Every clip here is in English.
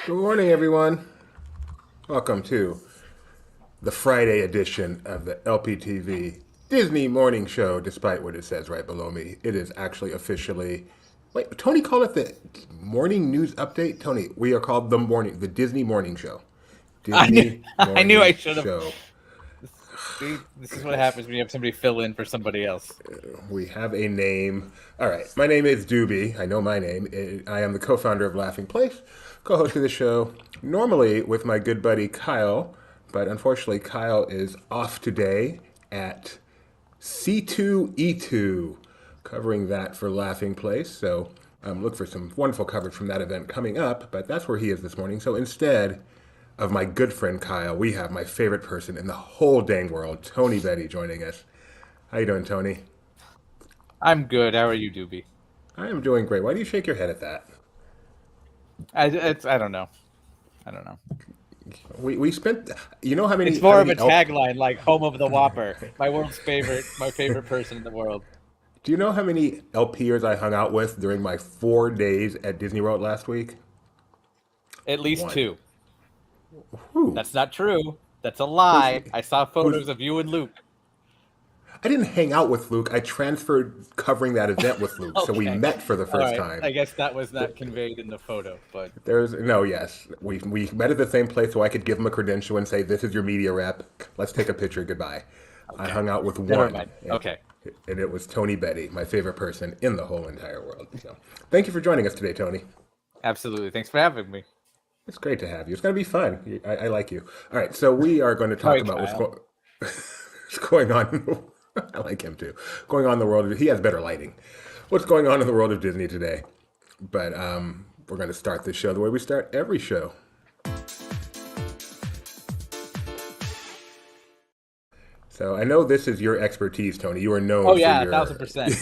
Good morning, everyone. Welcome to the Friday edition of the LPTV Disney Morning Show. Despite what it says right below me, it is actually officially. Wait, Tony called it the morning news update. Tony, we are called the Disney Morning Show. I knew Disney I knew I Morning should have. Show. See, this is what happens when you have somebody fill in for somebody else. We have a name. All right, my name is Doobie. I know my name. I am the co-founder of Laughing Place, co-host of the show. Normally with my good buddy Kyle, but unfortunately Kyle is off today at C2E2, covering that for Laughing Place. So look for some wonderful coverage from that event coming up. But that's where he is this morning. So instead of my good friend Kyle, we have my favorite person in the whole dang world, Tony Betty, joining us. How you doing, Tony? I'm good. How are you, Doobie? I am doing great. Why do you shake your head at that? I don't know. I don't know. We spent, you know how It's how more of many a tagline, like "Home of the Whopper," my favorite person in the world. do you know how many LPers I hung out with during my 4 days at Disney World last week? At least One. two. Who? That's not true. That's a Who's lie. I saw who's? photos of you and Luke. I didn't hang out with Luke. I transferred covering that event with Luke, so we Okay. met for the All first right. I time. guess that was not conveyed in the photo, but There's no yes. We met at the same place, so I could give him a credential and say, "This is your media rep. Let's take a picture. Goodbye." I okay. hung out with Never one, mind. Okay. and it was Tony Betty, my favorite person in the whole entire world. So, thank you for joining us today, Tony. Absolutely. Thanks for having me. It's great to have you. It's going to be fun. I like you. All right, so we are going to All talk right, about Kyle. what's going on. I like him too. Going on in the world. He has better lighting. What's going on in the world of Disney today? But we're going to start this show the way we start every show. So I know this is your expertise, Tony. You are Oh known for yeah, a your thousand percent.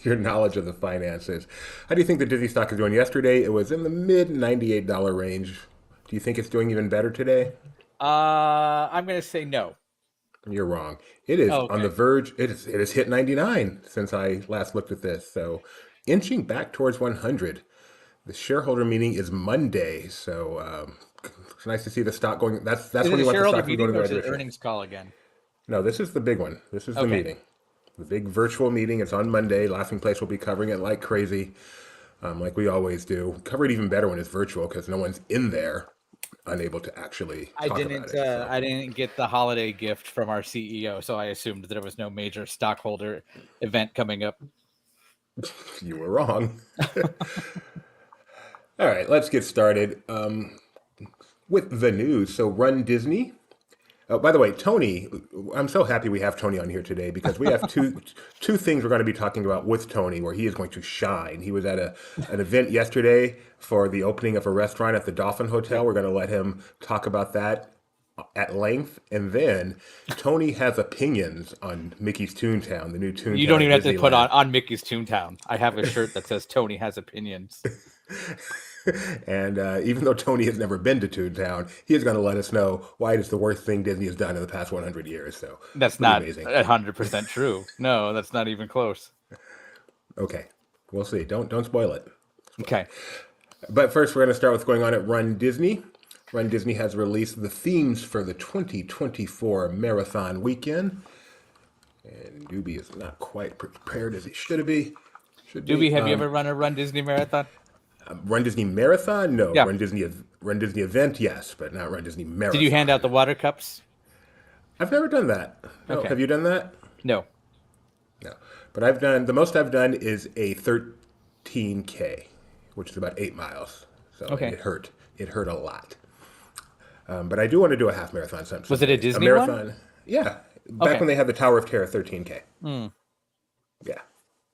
your knowledge of the finances. How do you think the Disney stock is doing? Yesterday, it was in the mid $98 range. Do you think it's doing even better today? I'm gonna say no. You're wrong. It is Oh, on the okay. verge. It has hit 99 since I last looked at this. So inching back towards 100. The shareholder meeting is Monday, so it's nice to see the stock going. That's Is when it a you want the shareholder stock to be going meeting in the or right is it direction. earnings call again? No, this is the big one. This is the Okay. meeting, the big virtual meeting. It's on Monday. Laughing Place will be covering it like crazy, like we always do. Cover it even better when it's virtual because no one's in there, unable to actually talk about it. So I didn't get the holiday gift from our CEO, so I assumed that there was no major stockholder event coming up. you were wrong. All right, let's get started with the news. So, Run Disney. Oh, by the way, Tony, I'm so happy we have Tony on here today because we have two things we're going to be talking about with Tony where he is going to shine. He was at an event yesterday for the opening of a restaurant at the Dolphin Hotel. We're going to let him talk about that at length. And then Tony has opinions on Mickey's Toontown, the new You don't Toontown at even have to put Disneyland. on Mickey's Toontown. I have a shirt that says Tony has opinions. And even though Tony has never been to Toontown, he is going to let us know why it is the worst thing Disney has done in the past 100 years. So, That's pretty not amazing. 100% true. No, that's not even close. Okay, we'll see. Don't spoil it. Okay. But first, we're going to start with what's going on at Run Disney. Run Disney has released the themes for the 2024 marathon weekend, and Doobie is not quite prepared as he should be. Should Doobie, be. have you ever run a Run Disney marathon? Run Disney marathon? No. Yeah. Run Disney event? Yes, but not Run Disney Did you hand out marathon. the water cups? I've never done that. No, Okay. have you done that? No. No, but I've done the most I've done is a 13K, which is about 8 miles. So and Okay. it hurt. It hurt a lot. But I do want to do a half marathon Was it a someday. A Disney one? marathon, yeah. Back Okay. when they had the Tower of Terror 13K. Hmm. Yeah.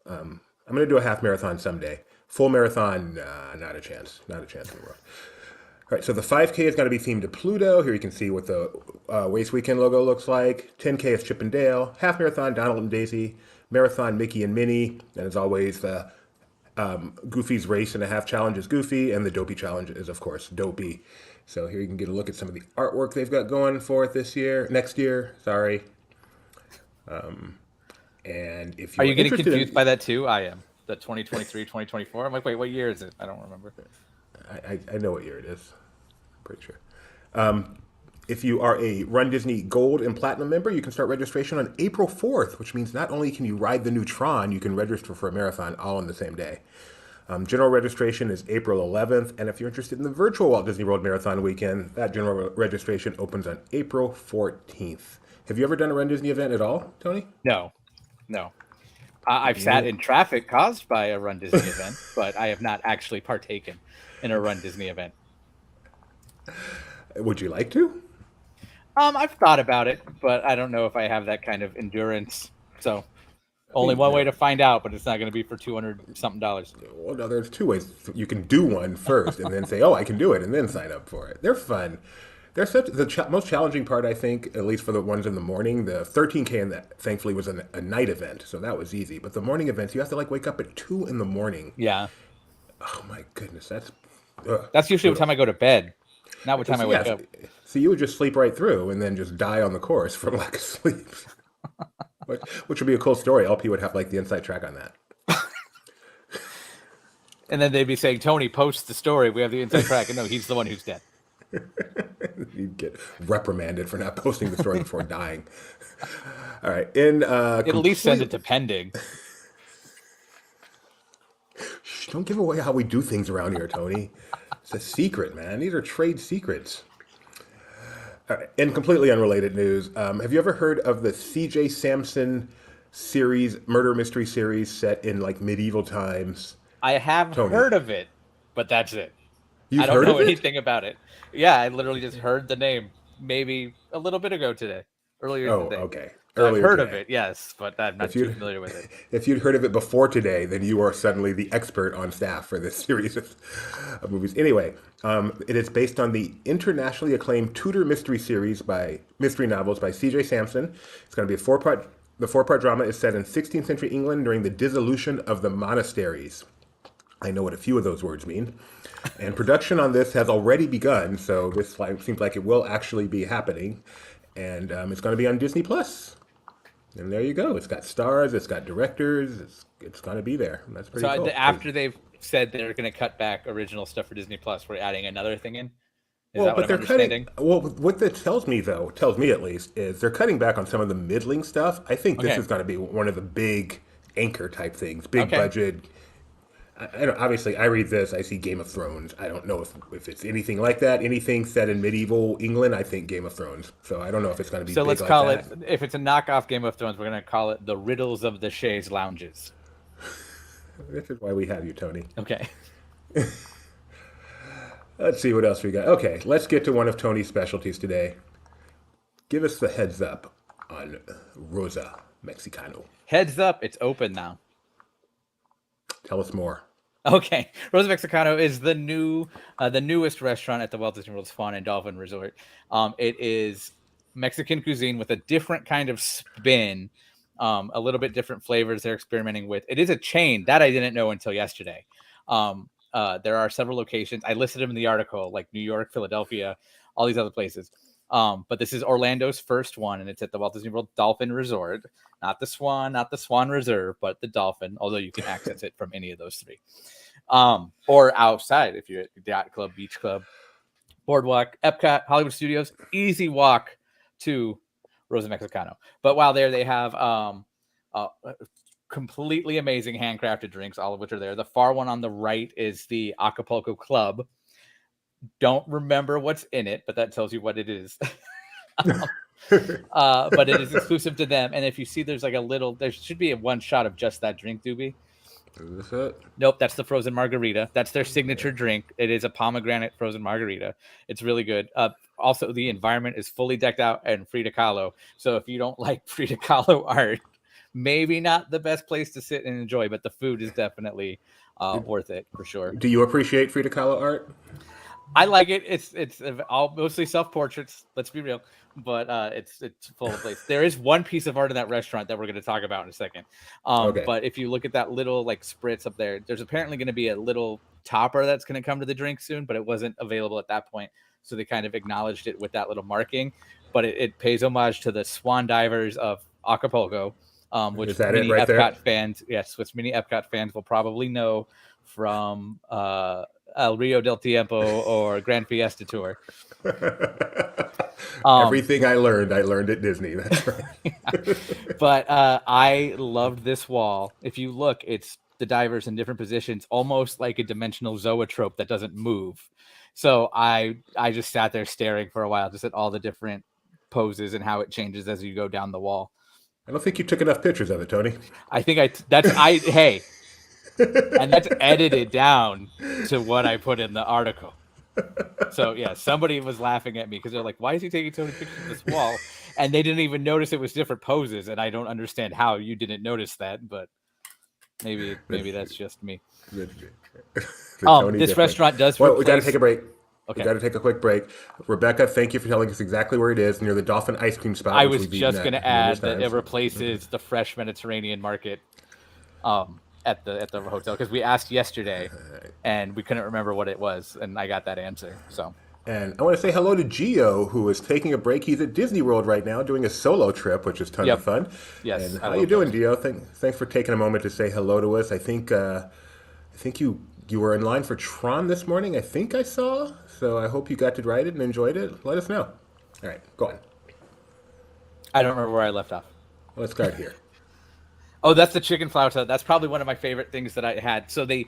I'm going to do a half marathon someday. Full marathon, not a chance. Not a chance in the world. All right, so the 5K is going to be themed to Pluto. Here you can see what the Waste Weekend logo looks like. 10K is Chip and Dale. Half marathon, Donald and Daisy. Marathon, Mickey and Minnie. And as always, the Goofy's Race and a Half Challenge is Goofy. And the Dopey Challenge is, of course, Dopey. So here you can get a look at some of the artwork they've got going for it next year. Sorry. And if Are you you are getting interested confused in, by that too? I am. The 2023, 2024. I'm like, wait, what year is it? I don't remember. I know what year it is. Pretty sure. If you are a Run Disney Gold and Platinum member, you can start registration on April 4th, which means not only can you ride the new Tron, you can register for a marathon all on the same day. General registration is April 11th, and if you're interested in the virtual Walt Disney World Marathon weekend, that general registration opens on April 14th. Have you ever done a Run Disney event at all, Tony? No. I've sat in traffic caused by a Run Disney event, but I have not actually partaken in a Run Disney event. Would you like to? I've thought about it, but I don't know if I have that kind of endurance. So only one way to find out, but it's not going to be for $200 something. Well, no, there's two ways. You can do one first and then say, oh, I can do it, and then sign up for it. They're fun. They're most challenging part, I think, at least for the ones in the morning. The 13K, and that thankfully was a night event, so that was easy. But the morning events, you have to wake up at 2 in the morning. Yeah. Oh my goodness, that's usually what time I go to bed, not what time I wake up. So you would just sleep right through and then just die on the course from lack of sleep. Which would be a cool story. LP would have the inside track on that. And then they'd be saying, Tony, post the story. We have the inside track. And no, he's the one who's dead. You'd get reprimanded for not posting the story before dying. All right. At least send it to pending. Shh, don't give away how we do things around here, Tony. It's a secret, man. These are trade secrets. All right. In completely unrelated news, have you ever heard of the C.J. Sampson series, murder mystery series set in medieval times? I have heard of it, but that's it. You've I don't heard know of anything about it. Yeah, I literally just heard the name maybe a little bit ago today. Earlier today. Oh, okay. So I've heard of it, yes, but I'm not too familiar with it. If you'd heard of it before today, then you are suddenly the expert on staff for this series of movies. Anyway, it is based on the internationally acclaimed Tudor mystery novels by C.J. Sampson. It's going to be the four-part drama is set in 16th century England during the dissolution of the monasteries. I know what a few of those words mean. And production on this has already begun, so this seems like it will actually be happening. And it's going to be on Disney Plus. And there you go. It's got stars, it's got directors, it's going to be there. And that's pretty cool. So after they've said they're going to cut back original stuff for Disney Plus, we're adding another thing in? Is that what I'm understanding? What that tells me at least, is they're cutting back on some of the middling stuff. I think this is going to be one of the big anchor type things, big budget. Obviously, I read this, I see Game of Thrones. I don't know if it's anything like that. Anything set in medieval England, I think Game of Thrones. So I don't know if it's going to be. So let's call it. If it's a knockoff Game of Thrones, we're going to call it the Riddles of the Chaise Lounges. This is why we have you, Tony. Okay. Let's see what else we got. Okay, let's get to one of Tony's specialties today. Give us the heads up on Rosa Mexicano. Heads up, it's open now. Tell us more. Okay, Rosa Mexicano is the newest restaurant at the Walt Disney World Swan and Dolphin Resort. It is Mexican cuisine with a different kind of spin, a little bit different flavors they're experimenting with. It is a chain that I didn't know until yesterday. There are several locations. I listed them in the article, like New York, Philadelphia, all these other places. But this is Orlando's first one, and it's at the Walt Disney World Dolphin Resort. Not the Swan Reserve, but the Dolphin, although you can access it from any of those three. Or outside, if you're at Yacht Club, Beach Club, Boardwalk, Epcot, Hollywood Studios, easy walk to Rosa Mexicano. But while there, they have completely amazing handcrafted drinks, all of which are there. The far one on the right is the Acapulco Club. Don't remember what's in it, but that tells you what it is. But it is exclusive to them. And if you see, there should be one shot of just that drink, Doobie. Is this it? Nope, that's the frozen margarita. That's their signature drink. It is a pomegranate frozen margarita. It's really good. Also, the environment is fully decked out and Frida Kahlo. So if you don't like Frida Kahlo art, maybe not the best place to sit and enjoy, but the food is definitely worth it for sure. Do you appreciate Frida Kahlo art? I like it. It's all mostly self-portraits. Let's be real, but it's full of place. There is one piece of art in that restaurant that we're going to talk about in a second. Okay. But if you look at that little spritz up there, there's apparently going to be a little topper that's going to come to the drink soon, but it wasn't available at that point, so they kind of acknowledged it with that little marking. But it pays homage to the swan divers of Acapulco, which many Epcot fans will probably know from El Rio del Tiempo or Grand Fiesta Tour. Um, Everything I learned at Disney. That's right. but I loved this wall. If you look, it's the divers in different positions, almost like a dimensional zoetrope that doesn't move. So I just sat there staring for a while, just at all the different poses and how it changes as you go down the wall. I don't think you took enough pictures of it, Tony. I think hey, and that's edited down to what I put in the article. So yeah, somebody was laughing at me because they're like, "Why is he taking so many pictures of this wall?" And they didn't even notice it was different poses, and I don't understand how you didn't notice that, but maybe that's just me. The This difference. restaurant does Well, replace. we got to take a break. Okay. We got to take a quick break. Rebecca, thank you for telling us exactly where it is, near the Dolphin Ice Cream Spot. I was just going to add that it replaces the Fresh Mediterranean Market at the hotel, because we asked yesterday and we couldn't remember what it was, and I got that answer. So. And I want to say hello to Gio, who is taking a break. He's at Disney World right now doing a solo trip, which is tons of fun. Yes. And how you doing, Gio? Thanks for taking a moment to say hello to us. I think you were in line for Tron this morning. I think I saw. So I hope you got to ride it and enjoyed it. Let us know. All right, go on. I don't remember where I left off. Let's start here. Oh, that's the chicken flauta. That's probably one of my favorite things that I had. So they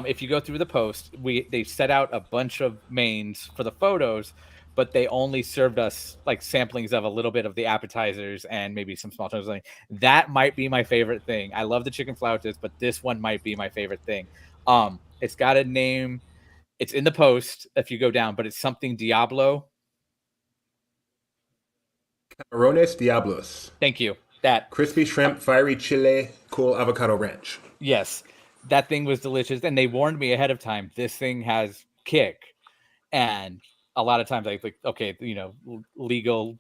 if you go through the post, they set out a bunch of mains for the photos, but they only served us like samplings of a little bit of the appetizers and maybe some small chunks. That might be my favorite thing. I love the chicken flautas, but this one might be my favorite thing. It's got a name. It's in the post if you go down, but it's something Diablo. Camarones Diablos. Thank you. That crispy shrimp, fiery chile, cool avocado ranch. Yes, that thing was delicious, and they warned me ahead of time. This thing has kick, and a lot of times I think, okay, legal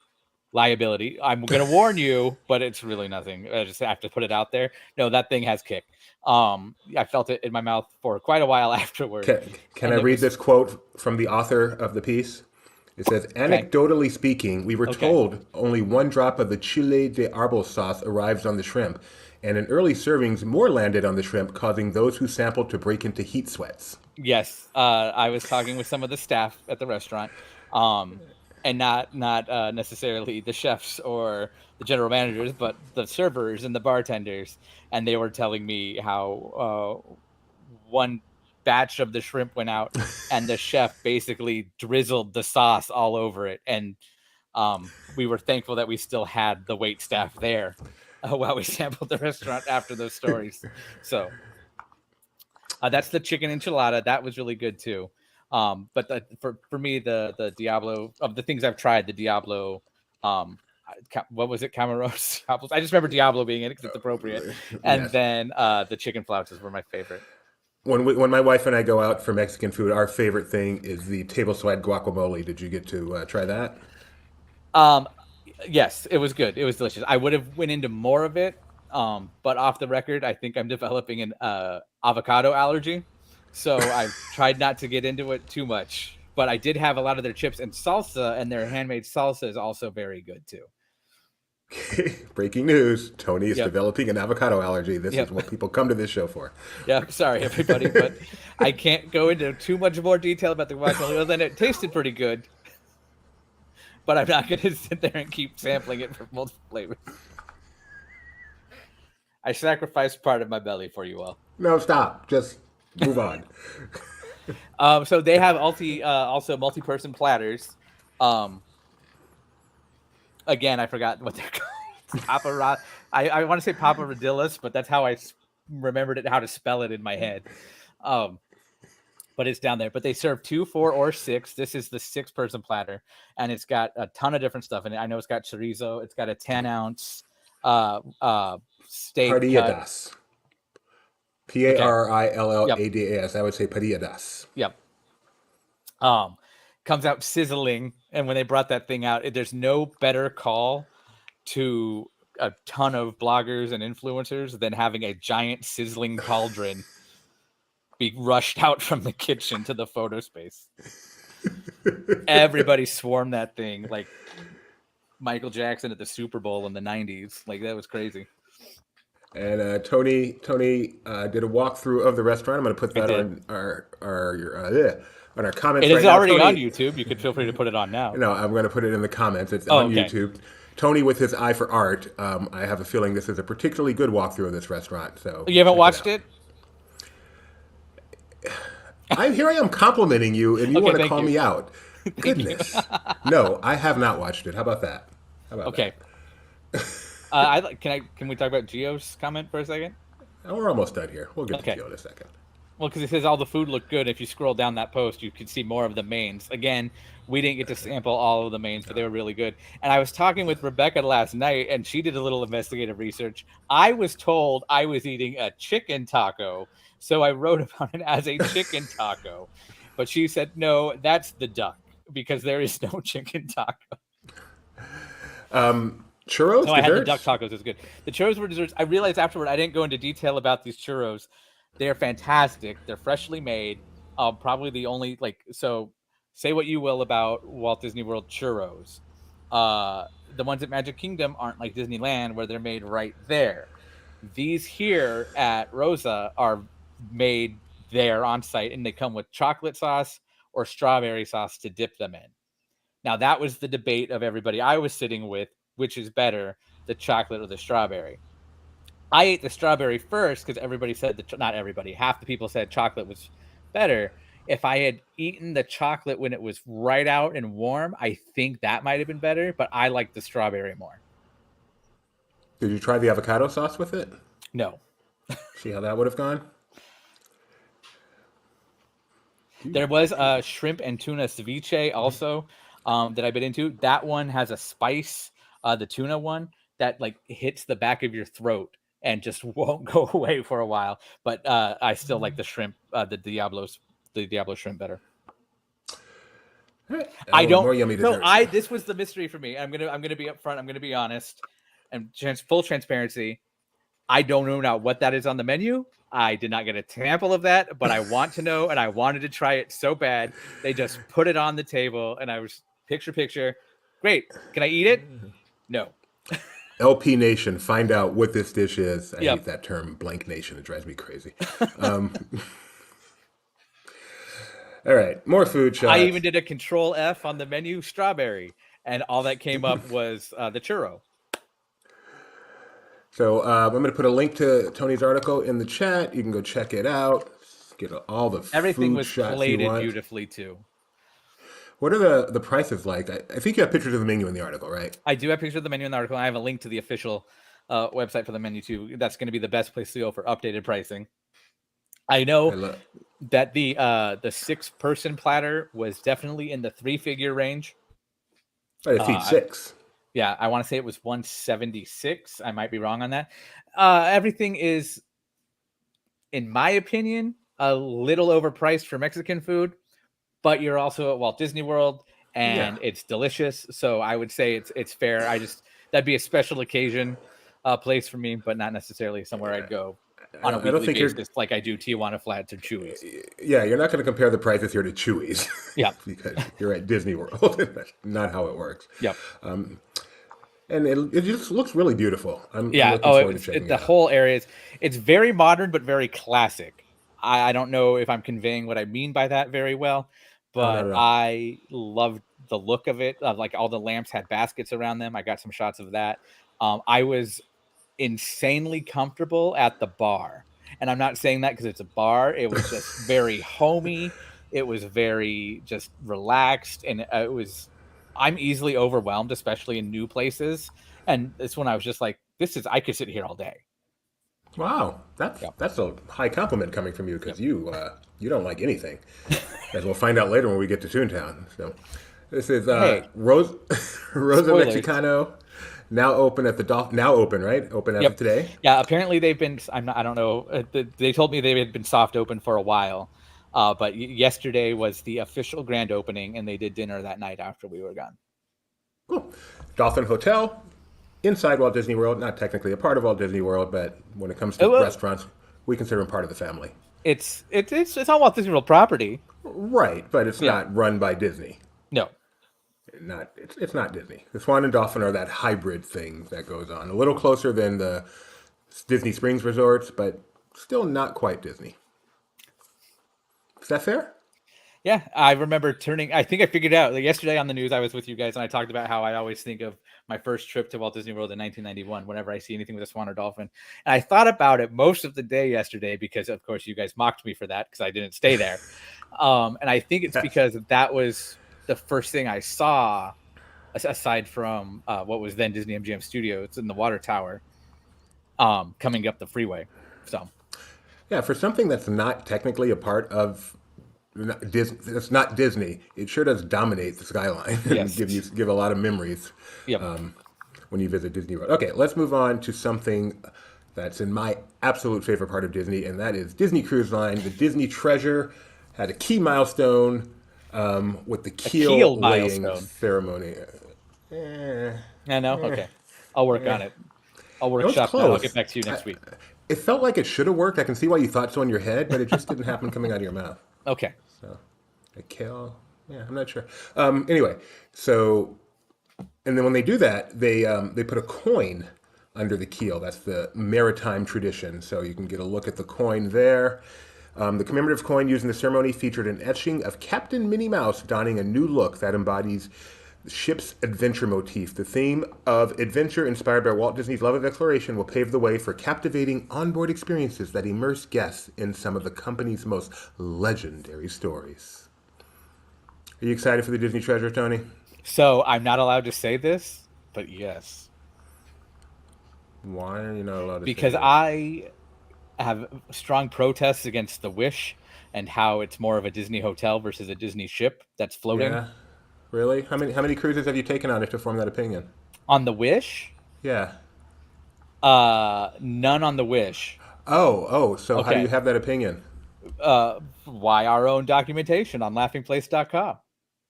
liability. I'm going to warn you, but it's really nothing. I just have to put it out there. No, that thing has kick. I felt it in my mouth for quite a while afterward. Can I read this quote from the author of the piece? It says, anecdotally speaking, we were told only one drop of the chile de arbol sauce arrives on the shrimp, and in early servings, more landed on the shrimp, causing those who sampled to break into heat sweats. Yes, I was talking with some of the staff at the restaurant, and not necessarily the chefs or the general managers, but the servers and the bartenders, and they were telling me how one batch of the shrimp went out and the chef basically drizzled the sauce all over it, and we were thankful that we still had the wait staff there while we sampled the restaurant after those stories. So that's the chicken enchilada. That was really good too. But for me, the Diablo, of the things I've tried, the Diablo, what was it, Camaros? I just remember Diablo being in it because it's appropriate, and then the chicken flautas were my favorite. When my wife and I go out for Mexican food, our favorite thing is the tableside guacamole. Did you get to try that? Yes, it was good. It was delicious. I would have went into more of it, but off the record, I think I'm developing an avocado allergy, so I've tried not to get into it too much. But I did have a lot of their chips and salsa, and their handmade salsa is also very good too. Breaking news. Tony is developing an avocado allergy. This is what people come to this show for. Yeah, sorry, everybody, but I can't go into too much more detail about the guacamole, other than it tasted pretty good. But I'm not going to sit there and keep sampling it for multiple flavors. I sacrificed part of my belly for you all. No, stop. Just move on. So they have also multi-person platters. Again, I forgot what they're called. I want to say paparadillas, but that's how I remembered it, how to spell it in my head. But it's down there. But they serve 2, 4, or 6. This is the 6-person platter, and it's got a ton of different stuff in it. I know it's got chorizo. It's got a 10-ounce steak. Parrilladas. Parrilladas. I would say parrilladas. Yep. Comes out sizzling, and when they brought that thing out, there's no better call to a ton of bloggers and influencers than having a giant sizzling cauldron be rushed out from the kitchen to the photo space. Everybody swarmed that thing like Michael Jackson at the Super Bowl in the 90s. Like, that was crazy. And Tony did a walkthrough of the restaurant. I'm going to put I that did. on on our comments It is right now. already on Tony, YouTube. You could feel free to put it on now. no, I'm going to put it in the comments. It's Oh, on okay. YouTube. Tony with his eye for art. I have a feeling this is a particularly good walkthrough of this restaurant. So You haven't check it watched out. it? I am complimenting you, and you Okay, want to thank call you. me out. Thank you. Goodness, no, I have not watched it. How about that? How about Okay. that? Can we talk about Gio's comment for a second? Oh, we're almost done here. We'll get to Okay. Gio in a second. Well, because it says all the food looked good. If you scroll down that post, you could see more of the mains. Again, we didn't get to sample all of the mains, but they were really good. And I was talking with Rebecca last night, and she did a little investigative research. I was told I was eating a chicken taco, so I wrote about it as a chicken taco. But she said, no, that's the duck, because there is no chicken taco. Churros, No, I had the duck desserts. tacos. It was good. The churros were desserts. I realized afterward I didn't go into detail about these churros. They're fantastic. They're freshly made. Probably the only so. Say what you will about Walt Disney World churros. The ones at Magic Kingdom aren't like Disneyland where they're made right there. These here at Rosa are made there on site, and they come with chocolate sauce or strawberry sauce to dip them in. Now, that was the debate of everybody I was sitting with, which is better, the chocolate or the strawberry. I ate the strawberry first because everybody said that, not everybody, half the people said chocolate was better. If I had eaten the chocolate when it was right out and warm, I think that might have been better, but I like the strawberry more. Did you try the avocado sauce with it? No. See how that would have gone? There was a shrimp and tuna ceviche also that I bit into. That one has a spice, the tuna one, that like hits the back of your throat and just won't go away for a while. But I still like the shrimp, the Diablo shrimp better. All right. I Oh, don't. more yummy So desserts. this was the mystery for me. I'm gonna be upfront. I'm gonna be honest, and full transparency. I don't know now what that is on the menu. I did not get a sample of that, but I want to know, and I wanted to try it so bad. They just put it on the table, and I was picture. Great. Can I eat it? No. LP Nation, find out what this dish is. I Yep. hate that term, blank nation. It drives me crazy. All right, more food shots. I even did a control F on the menu, strawberry, and all that came up was the churro. So I'm going to put a link to Tony's article in the chat. You can go check it out. Get all the Everything food was shots you plated want. beautifully too. What are the prices like? I think you have pictures of the menu in the article, right? I do have pictures of the menu in the article. I have a link to the official website for the menu too. That's going to be the best place to go for updated pricing. I know that the 6-person platter was definitely in the 3-figure range. Right, it feeds 6. Yeah, I want to say it was 176. I might be wrong on that. Everything is, in my opinion, a little overpriced for Mexican food, but you're also at Walt Disney World, and it's delicious. So I would say it's fair. That'd be a special occasion place for me, but not necessarily somewhere I'd go on a weekly basis like I do Tijuana Flats or Chewy's. Yeah, you're not going to compare the prices here to Chewy's. Yeah. Because you're at Disney World. That's not how it works. Yep. And it just looks really beautiful. I'm looking Oh, forward to checking the it out. whole area it's very modern but very classic. I don't know if I'm conveying what I mean by that very well, but I loved the look of it. Like all the lamps had baskets around them. I got some shots of that. I was insanely comfortable at the bar, and I'm not saying that because it's a bar. It was just very homey. It was very just relaxed, and I'm easily overwhelmed, especially in new places. And it's when I was just like, I could sit here all day. Wow, that's a high compliment coming from you because you don't like anything, as we'll find out later when we get to Toontown. So this is Rosa Mexicano, now open at the now open, right? Open as of today. Yeah, apparently they've been. I don't know. They told me they had been soft open for a while, but yesterday was the official grand opening, and they did dinner that night after we were gone. Cool. Dolphin Hotel. Inside Walt Disney World, not technically a part of Walt Disney World, but when it comes to restaurants, we consider them part of the family. It's on Walt Disney World property, right? But it's not run by Disney. No, it's not Disney. The Swan and Dolphin are that hybrid thing that goes on, a little closer than the Disney Springs resorts, but still not quite Disney. Is that fair? Yeah, I remember turning. I think I figured out like yesterday on the news. I was with you guys, and I talked about how I always think of my first trip to Walt Disney World in 1991. Whenever I see anything with a swan or dolphin, and I thought about it most of the day yesterday because, of course, you guys mocked me for that because I didn't stay there. And I think it's Yes. because that was the first thing I saw, aside from what was then Disney MGM Studios in the water tower, coming up the freeway. So Yeah, for something that's not technically a part of Disney, it's not Disney. It sure does dominate the skyline and yes, give a lot of memories yep. when you visit Disney World. Okay, let's move on to something that's in my absolute favorite part of Disney, and that is Disney Cruise Line. The Disney Treasure had a key milestone with the A keel keel laying milestone. ceremony. Eh, I know. Okay, I'll work on it. I'll it was workshop that. I'll get close. back to you next week. It felt like it should have worked. I can see why you thought so in your head, but it just didn't happen coming out of your mouth. Okay. So, a kale, yeah, I'm not sure. Anyway, so and then when they do that, they put a coin under the keel. That's the maritime tradition. So you can get a look at the coin there. The commemorative coin used in the ceremony featured an etching of Captain Minnie Mouse donning a new look that embodies the ship's adventure motif. The theme of adventure, inspired by Walt Disney's love of exploration, will pave the way for captivating onboard experiences that immerse guests in some of the company's most legendary stories. Are you excited for the Disney Treasure, Tony? So I'm not allowed to say this, but yes, Why are you not allowed to say because this? I have strong protests against the Wish and how it's more of a Disney hotel versus a Disney ship that's floating. Yeah, really? How many cruises have you taken on it to form that opinion? On the Wish, Yeah. none on the Wish. Oh. So how do you Okay. have that opinion? Why our own documentation on laughingplace.com.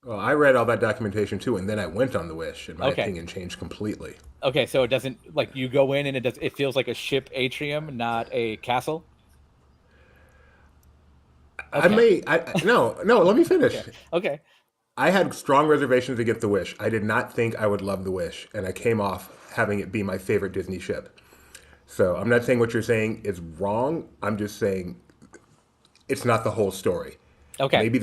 Well, I read all that documentation too, and then I went on the Wish, and my Okay. opinion changed completely. Okay, so it doesn't like you go in and it feels like a ship atrium, not a castle. Okay. No. Let me finish. Okay. Okay. I had strong reservations against the Wish. I did not think I would love the Wish, and I came off having it be my favorite Disney ship. So I'm not saying what you're saying is wrong. I'm just saying it's not the whole story. Okay. Maybe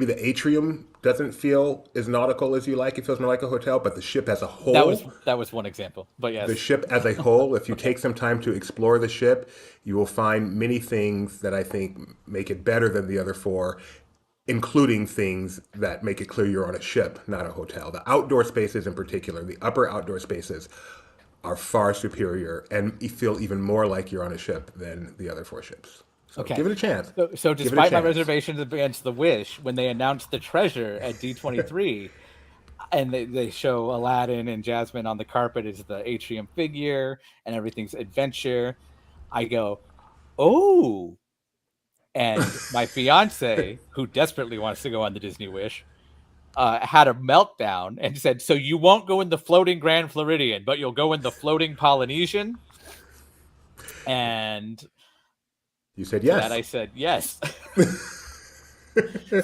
the atrium doesn't feel as nautical as you like. It feels more like a hotel, but the ship as a That was whole, that was one example. But the yes. ship as a whole, if you Okay. take some time to explore the ship, you will find many things that I think make it better than the other four, including things that make it clear you're on a ship, not a hotel. The outdoor spaces in particular, the upper outdoor spaces, are far superior and you feel even more like you're on a ship than the other four ships. So Okay. give it a chance. So Give it a despite my chance. reservations against the Wish, when they announced the treasure at D23 and they show Aladdin and Jasmine on the carpet as the atrium figure and everything's adventure, I go, "Oh." And my fiance, who desperately wants to go on the Disney Wish, had a meltdown and said, "So you won't go in the floating Grand Floridian, but you'll go in the floating Polynesian?" And You said to that I yes. said, "Yes."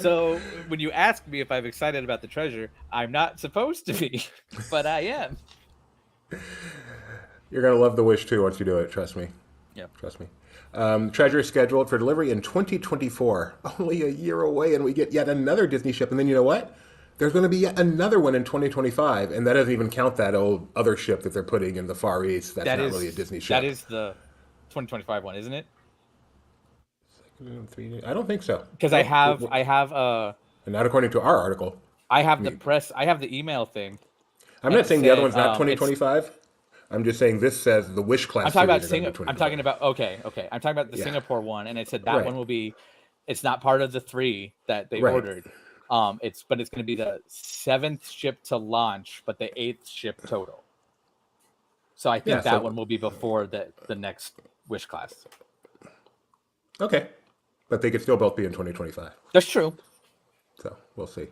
So when you ask me if I'm excited about the treasure, I'm not supposed to be, but I am. You're gonna love the Wish too once you do it. Trust me. Yeah. Trust me. Treasure is scheduled for delivery in 2024, only a year away, and we get yet another Disney ship. And then you know what? There's going to be yet another one in 2025, and that doesn't even count that old other ship that they're putting in the Far East. That's That not really a is Disney that ship. is the 2025 one, isn't it? I don't think so. Because I Nope. have I have And not according to our article. I I have the mean, press I have the email thing I'm and not it saying the other said one's not it's 2025. I'm just saying this says the Wish I'm class talking about series are going to be I'm talking 2025. about okay. I'm talking about the Yeah. Singapore one, and it said that one Right. will be. It's not part of the 3 that they Right. ordered. It's going to be the 7th ship to launch, but the 8th ship total. So I Yeah. think that So one will be before the next Wish class. okay, but they could still both be in 2025. That's true. So we'll see.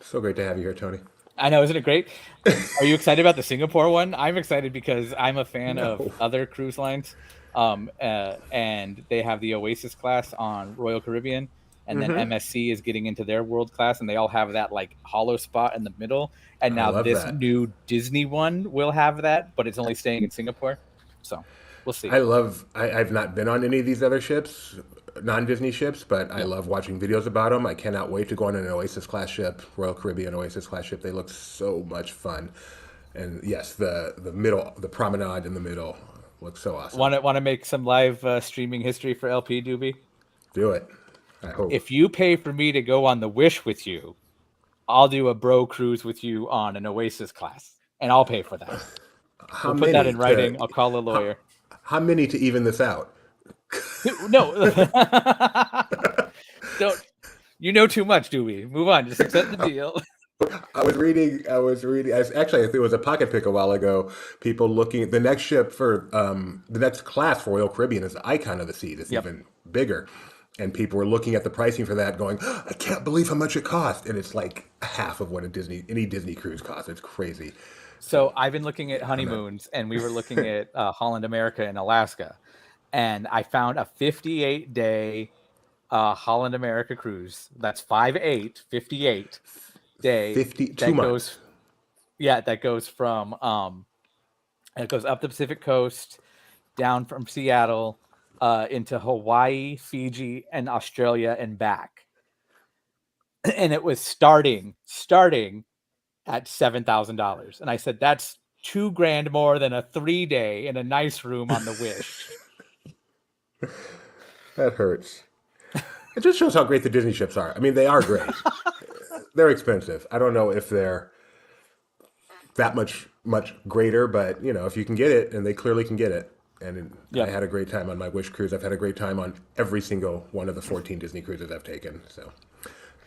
So great to have you here, Tony. I know, isn't it great? Are you excited about the Singapore one? I'm excited because I'm a fan of No. other cruise lines, and they have the Oasis class on Royal Caribbean, and then MSC is getting into their world class, and they all have that like hollow spot in the middle. And I now love this that. new Disney one will have that, but it's only staying in Singapore. So we'll see. I've not been on any of these other ships, non-Disney ships, but I Yep. love watching videos about them. I cannot wait to go on an Oasis class ship, Royal Caribbean Oasis class ship. They look so much fun. And yes, the middle, the promenade in the middle looks so awesome. Want to make some live streaming history for LP Doobie? Do it. I hope. If you pay for me to go on the Wish with you, I'll do a bro cruise with you on an Oasis class, and I'll pay for that. How We'll put that many in to writing. I'll call a lawyer. how many to even this out? No, don't. You know too much, Doobie. Move on. Just accept the deal. I was reading. Actually, I think it was a pocket pick a while ago. People looking at the next ship for the next class for Royal Caribbean is the Icon of the Sea. It's Yep. even bigger, and people were looking at the pricing for that, going, "I can't believe how much it cost." And it's like half of what any Disney cruise costs. It's crazy. So I've been looking at honeymoons, and we were looking at Holland America in Alaska, and I found a 58-day Holland America cruise. That's 58 day 52 months. that goes from it goes up the Pacific coast, down from Seattle, into Hawaii, Fiji, and Australia and back. And it was starting at $7,000. And I said, that's $2,000 more than a 3-day in a nice room on the Wish. That hurts. It just shows how great the Disney ships are. I mean, they are great. They're expensive. I don't know if they're that much greater, but you know, if you can get it, and they clearly can get it. And Yep. I had a great time on my Wish cruise. I've had a great time on every single one of the 14 Disney cruises I've taken. So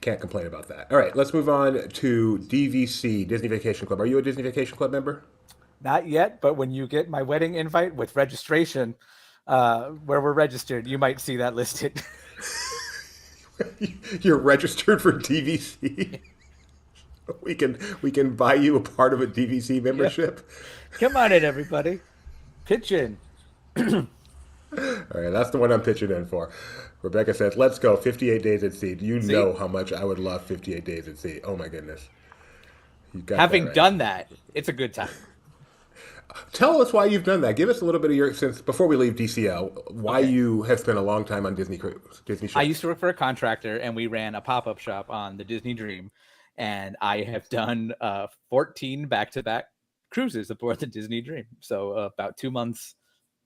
can't complain about that. All right, let's move on to DVC, Disney Vacation Club. Are you a Disney Vacation Club member? Not yet, but when you get my wedding invite with registration, where we're registered, you might see that listed. You're registered for DVC. We can buy you a part of a DVC membership. Come on in, everybody. Pitch in. All right, that's the one I'm pitching in for. Rebecca says, "Let's go 58 days at sea." Do you know how much I would love 58 days at sea? Oh my goodness! You got Having that right. done that, it's a good time. Tell us why you've done that. Give us a little bit of your since before we leave DCL. Why you have spent a long time on Disney ships. I used to work for a contractor, and we ran a pop-up shop on the Disney Dream, and I have done 14 back-to-back cruises aboard the Disney Dream. So about 2 months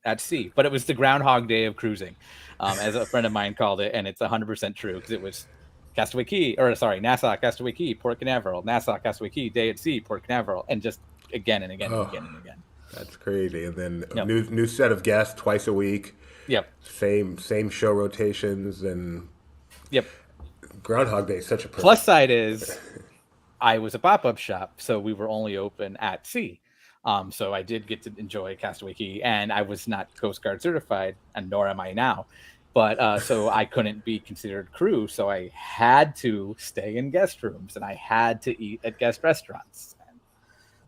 at sea, but it was the Groundhog Day of cruising, as a friend of mine called it, and it's 100% true because it was Nassau, Castaway Key, Port Canaveral, Nassau, Castaway Key, day at sea, Port Canaveral, and just again and again and again and again. That's crazy. And then Yep. new set of guests twice a week. Yep. Same show rotations and Yep. Groundhog Day is such a perfect. Plus side is I was a pop-up shop, so we were only open at sea. So I did get to enjoy Castaway Key, and I was not Coast Guard certified, and nor am I now. But so I couldn't be considered crew, so I had to stay in guest rooms, and I had to eat at guest restaurants and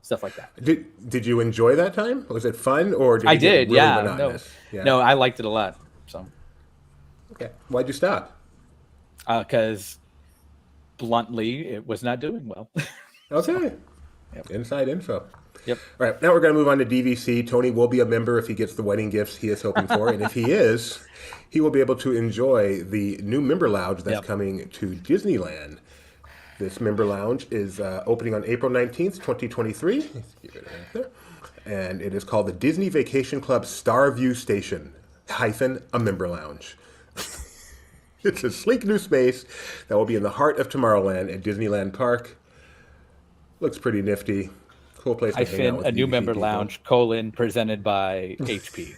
stuff like that. Did you enjoy that time? Was it fun, or did I it get did, really yeah. monotonous? No, I liked it a lot. So Okay. Why'd you stop? because bluntly, it was not doing well. Okay. Yep. Inside info. Yep. All right, now we're going to move on to DVC. Tony will be a member if he gets the wedding gifts he is hoping for. And if he is, he will be able to enjoy the new member lounge that's coming to Disneyland. This member lounge is opening on April 19th, 2023. Let's keep it right there. And it is called the Disney Vacation Club Starview Station - a member lounge. It's a sleek new space that will be in the heart of Tomorrowland at Disneyland Park. Looks pretty nifty. Cool place to hang out with a new DVC member people. lounge, presented by HP.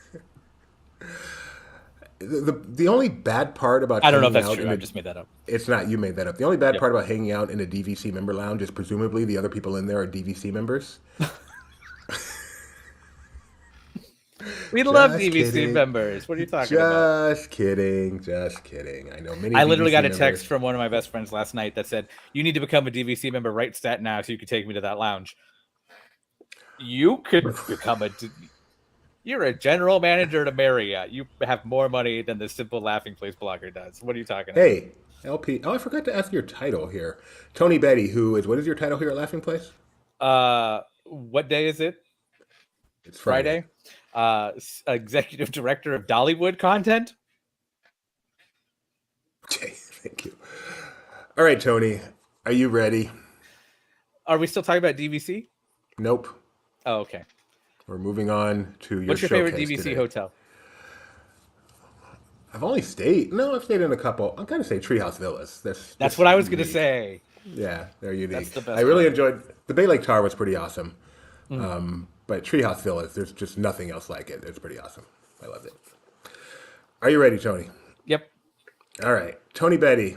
The only bad part about I don't know if hanging that's out true. in I a- just made that up. It's not. You made that up. The only bad part about hanging out in a DVC member lounge is presumably the other people in there are DVC members. We love Just DVC kidding. members. What are you talking about? Just kidding. Just kidding. I know many. I literally DVC got a members- text from one of my best friends last night that said, "You need to become a DVC member right stat now so you can take me to that lounge." You could become a. You're a general manager at Marriott. You have more money than the simple laughing place blogger does. What are you talking about? Hey, LP. Oh, I forgot to ask your title here. Tony Betty, what is your title here at Laughing Place? What day is it? It's Friday. Friday. Executive director of Dollywood content. Okay, thank you. All right, Tony, are you ready? Are we still talking about DVC? Nope. Oh, okay. We're moving on to your What's your favorite showcase DVC today. hotel? I've only stayed. No, I've stayed in a couple. I'm gonna say Treehouse Villas. That's That's what I was gonna unique. say. Yeah, they're That's unique. the I best really one. enjoyed the Bay Lake Tower was pretty awesome. Mm. But Treehouse Villas, there's just nothing else like it. It's pretty awesome. I loved it. Are you ready, Tony? Yep. All right. Tony Betty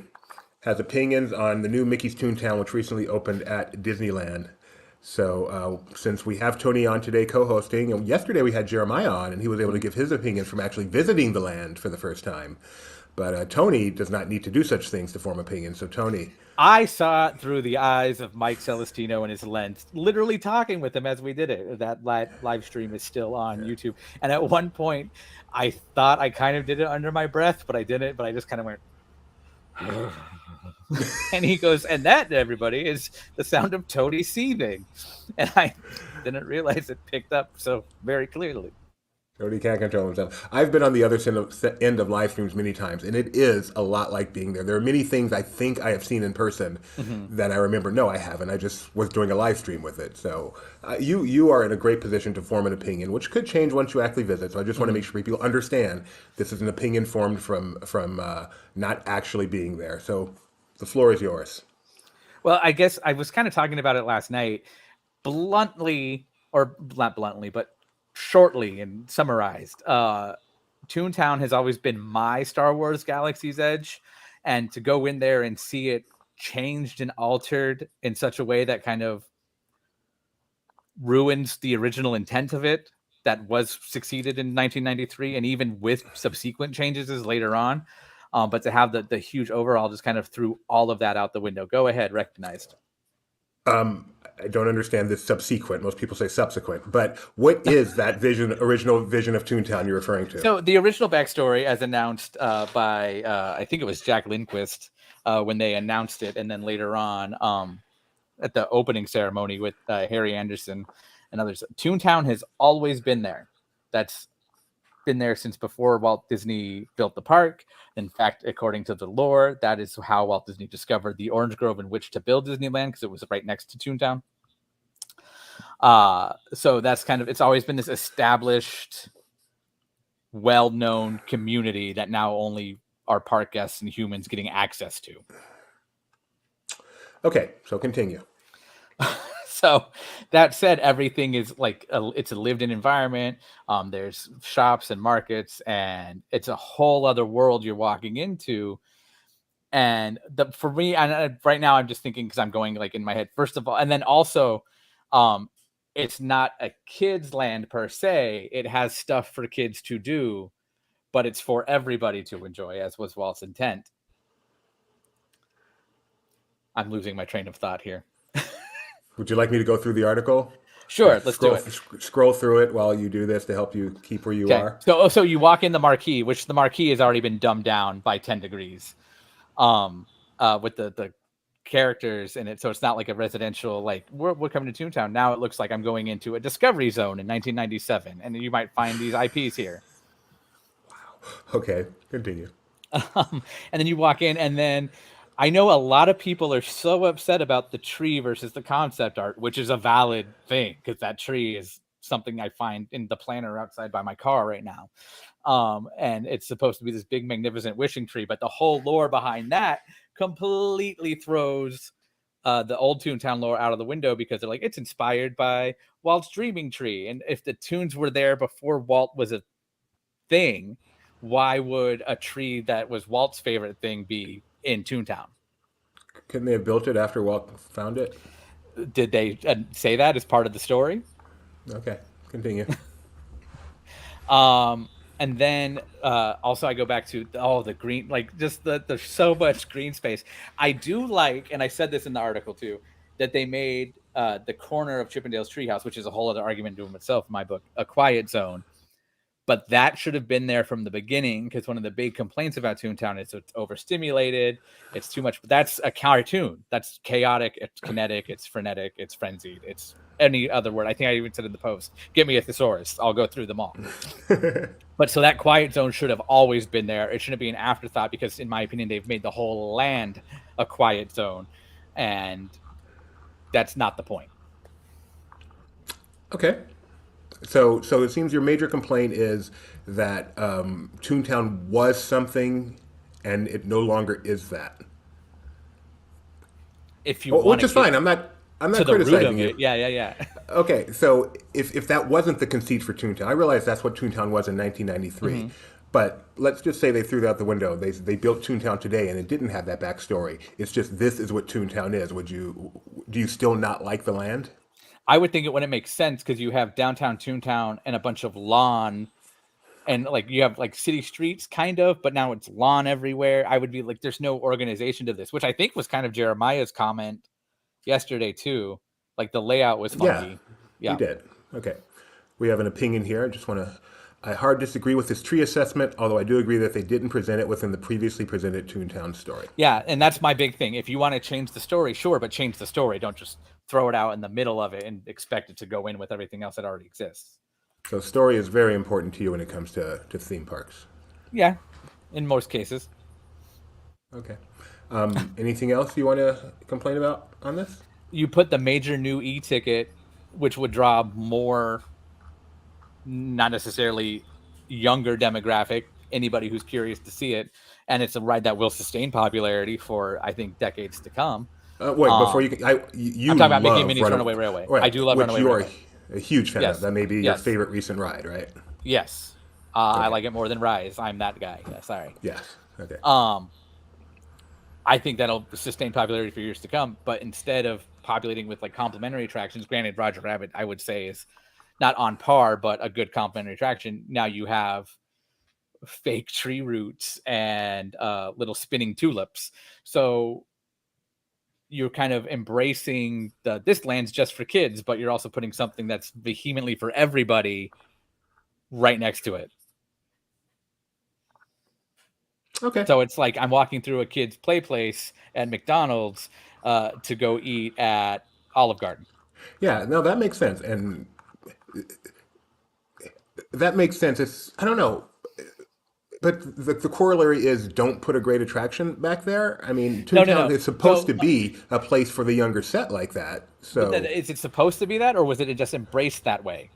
has opinions on the new Mickey's Toontown, which recently opened at Disneyland. So, since we have Tony on today co-hosting, and yesterday we had Jeremiah on, and he was able to give his opinion from actually visiting the land for the first time. But Tony does not need to do such things to form opinions. So, Tony, I saw it through the eyes of Mike Celestino and his lens, literally talking with him as we did it. That live stream is still on YouTube. And at one point, I thought I kind of did it under my breath, but I didn't. But I just kind of went, and he goes, and that, everybody, is the sound of Tony seething. And I didn't realize it picked up so very clearly. Tony can't control himself. I've been on the other end of live streams many times, and it is a lot like being there. There are many things I think I have seen in person Mm-hmm. that I remember. No, I haven't. I just was doing a live stream with it. So you are in a great position to form an opinion, which could change once you actually visit. So I just want to Mm-hmm. make sure people understand this is an opinion formed from not actually being there. So the floor is yours. Well, I guess I was kind of talking about it last night. Bluntly, or not bluntly, but shortly and summarized, Toontown has always been my Star Wars Galaxy's Edge, and to go in there and see it changed and altered in such a way that kind of ruins the original intent of it that was succeeded in 1993, and even with subsequent changes later on. But to have the huge overall just kind of threw all of that out the window. Go ahead, recognized. I don't understand this subsequent. Most people say subsequent. But what is that original vision of Toontown you're referring to? So the original backstory, as announced by I think it was Jack Lindquist when they announced it, and then later on at the opening ceremony with Harry Anderson and others, Toontown has always been there. That's been there since before Walt Disney built the park. In fact, according to the lore, that is how Walt Disney discovered the orange grove in which to build Disneyland, because it was right next to Toontown. So that's kind of, it's always been this established, well-known community that now only our park guests and humans getting access to. Okay, so continue. So that said, everything is like it's a lived-in environment. There's shops and markets, and it's a whole other world you're walking into. And for me, and right now I'm just thinking, because I'm going like in my head, first of all, and then also, it's not a kids' land per se. It has stuff for kids to do, but it's for everybody to enjoy, as was Walt's intent. I'm losing my train of thought here. Would you like me to go through the article? Sure, let's do it. Scroll through it while you do this to help you keep where you Okay, are. so you walk in the marquee, which the marquee has already been dumbed down by 10 degrees, with the characters in it. So it's not like a residential, like we're coming to Toontown. Now it looks like I'm going into a Discovery Zone in 1997, and you might find these IPs here. Okay, continue. And then you walk in, and then I know a lot of people are so upset about the tree versus the concept art, which is a valid thing, because that tree is something I find in the planter outside by my car right now. And it's supposed to be this big, magnificent wishing tree, but the whole lore behind that completely throws the old Toontown lore out of the window, because they're like, it's inspired by Walt's Dreaming Tree. And if the tunes were there before Walt was a thing, why would a tree that was Walt's favorite thing be in Toontown? Couldn't they have built it after Walt found it? Did they say that as part of the story? Okay, continue. And then also I go back to the green, like just the so much green space. I do like, and I said this in the article too, that they made the corner of Chippendale's treehouse, which is a whole other argument to itself in my book, a quiet zone. But that should have been there from the beginning, because one of the big complaints about Toontown is it's overstimulated, it's too much. But that's a cartoon. That's chaotic, it's kinetic, it's frenetic, it's frenzied, it's any other word. I think I even said in the post, "Give me a thesaurus, I'll go through them all." But so that quiet zone should have always been there. It shouldn't be an afterthought, because in my opinion, they've made the whole land a quiet zone, and that's not the point. Okay. So it seems your major complaint is that Toontown was something, and it no longer is that. If you want Which to is get fine. I'm to not the root of criticizing it, you. yeah. Okay, so if that wasn't the conceit for Toontown, I realize that's what Toontown was in 1993. But let's just say they threw that out the window. They built Toontown today, and it didn't have that backstory. It's just this is what Toontown is. Do you still not like the land? I would think it wouldn't make sense, because you have downtown Toontown and a bunch of lawn, and like you have like city streets kind of, but now it's lawn everywhere. I would be like, there's no organization to this, which I think was kind of Jeremiah's comment yesterday too. Like the layout was Yeah, funky. he Yeah. did. Okay, we have an opinion here. I just want to. I hard disagree with this tree assessment, although I do agree that they didn't present it within the previously presented Toontown story. Yeah, and that's my big thing. If you want to change the story, sure, but change the story. Don't just throw it out in the middle of it and expect it to go in with everything else that already exists. So story is very important to you when it comes to theme parks. Yeah, in most cases. Okay. Anything else you want to complain about on this? You put the major new e-ticket, which would draw more, not necessarily younger demographic, anybody who's curious to see it, and it's a ride that will sustain popularity for, I think, decades to come. Wait, before you can, you I'm talking about Mickey and love Minnie's Runaway Railway. I right, do love which Runaway you are Railway. a huge fan of. Yes. That may be your Yes. favorite recent ride, right? Yes. I like it more than Rise. I'm that guy. Yeah, sorry. Yes. Okay. I think that'll sustain popularity for years to come. But instead of populating with like complimentary attractions, granted, Roger Rabbit, I would say, is not on par, but a good complimentary attraction. Now you have fake tree roots and little spinning tulips. So you're kind of embracing this land's just for kids, but you're also putting something that's vehemently for everybody right next to it. Okay. So it's like I'm walking through a kid's play place at McDonald's to go eat at Olive Garden. Yeah. No, that makes sense, and that makes sense. It's I don't know. But the corollary is don't put a great attraction back there. I mean, Toontown No. is supposed So, to be a place for the younger set like that. but then, So is it supposed to be that, or was it just embraced that way?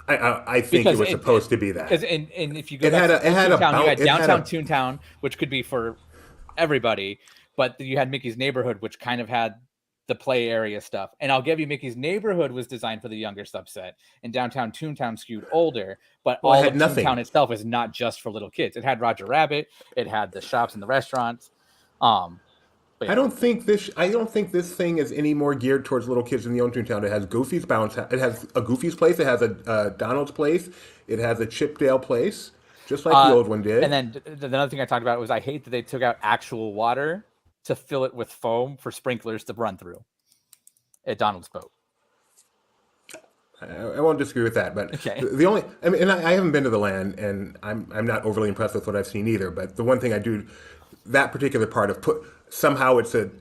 I think it Because was supposed to be because that. and if you go It back had to a it had a Toontown, you had it had downtown a Toontown, which could be for everybody, but you had Mickey's Neighborhood, which kind of had the play area stuff. And I'll give you, Mickey's Neighborhood was designed for the younger subset, and downtown Toontown skewed older. But well, it all had of Toontown nothing. itself is not just for little kids. It had Roger Rabbit, it had the shops and the restaurants. But yeah, I don't think this thing is any more geared towards little kids than the own Toontown. It has Goofy's Bounce. It has a Goofy's Place. It has a Donald's Place. It has a Chippendale Place, just like the old one and did. then another thing I talked about was I hate that they took out actual water to fill it with foam for sprinklers to run through at Donald's Boat. I won't disagree with that, but Okay. the only I mean, and I haven't been to the land, and I'm not overly impressed with what I've seen either. But the one thing I do, that particular part of put somehow it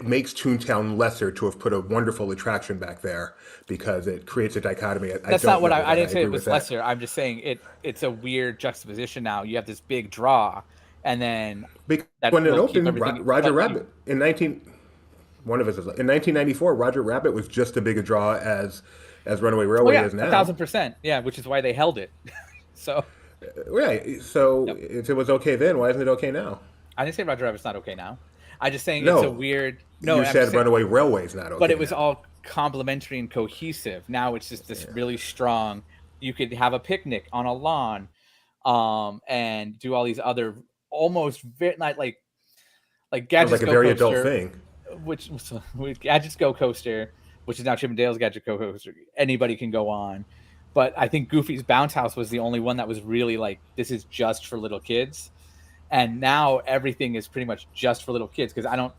makes Toontown lesser to have put a wonderful attraction back there because it creates a dichotomy. That's don't not what know I that didn't say agree it with was that. lesser. I'm just saying it's a weird juxtaposition now. You have this big draw, and then Because that when it will keep opened, everything. Roger But Rabbit in 1994, Roger Rabbit was just as big a draw as Runaway Railway yeah, is now. 1,000%. Yeah, which is why they held it. So Right. So yep. if it was okay then, why isn't it okay now? I didn't say Roger Rabbit's not okay now. I'm just saying it's a No, weird. No, you I'm just said saying, Runaway Railway is not okay but it was now. all complementary and cohesive. Now it's just this really strong. You could have a picnic on a lawn, and do all these other almost very like Sounds Gadget's like a Go very adult Coaster, thing. which with Gadget's Go Coaster, which is now Chip and Dale's Gadget Go Coaster. Anybody can go on, but I think Goofy's Bounce House was the only one that was really like this is just for little kids. And now everything is pretty much just for little kids because I don't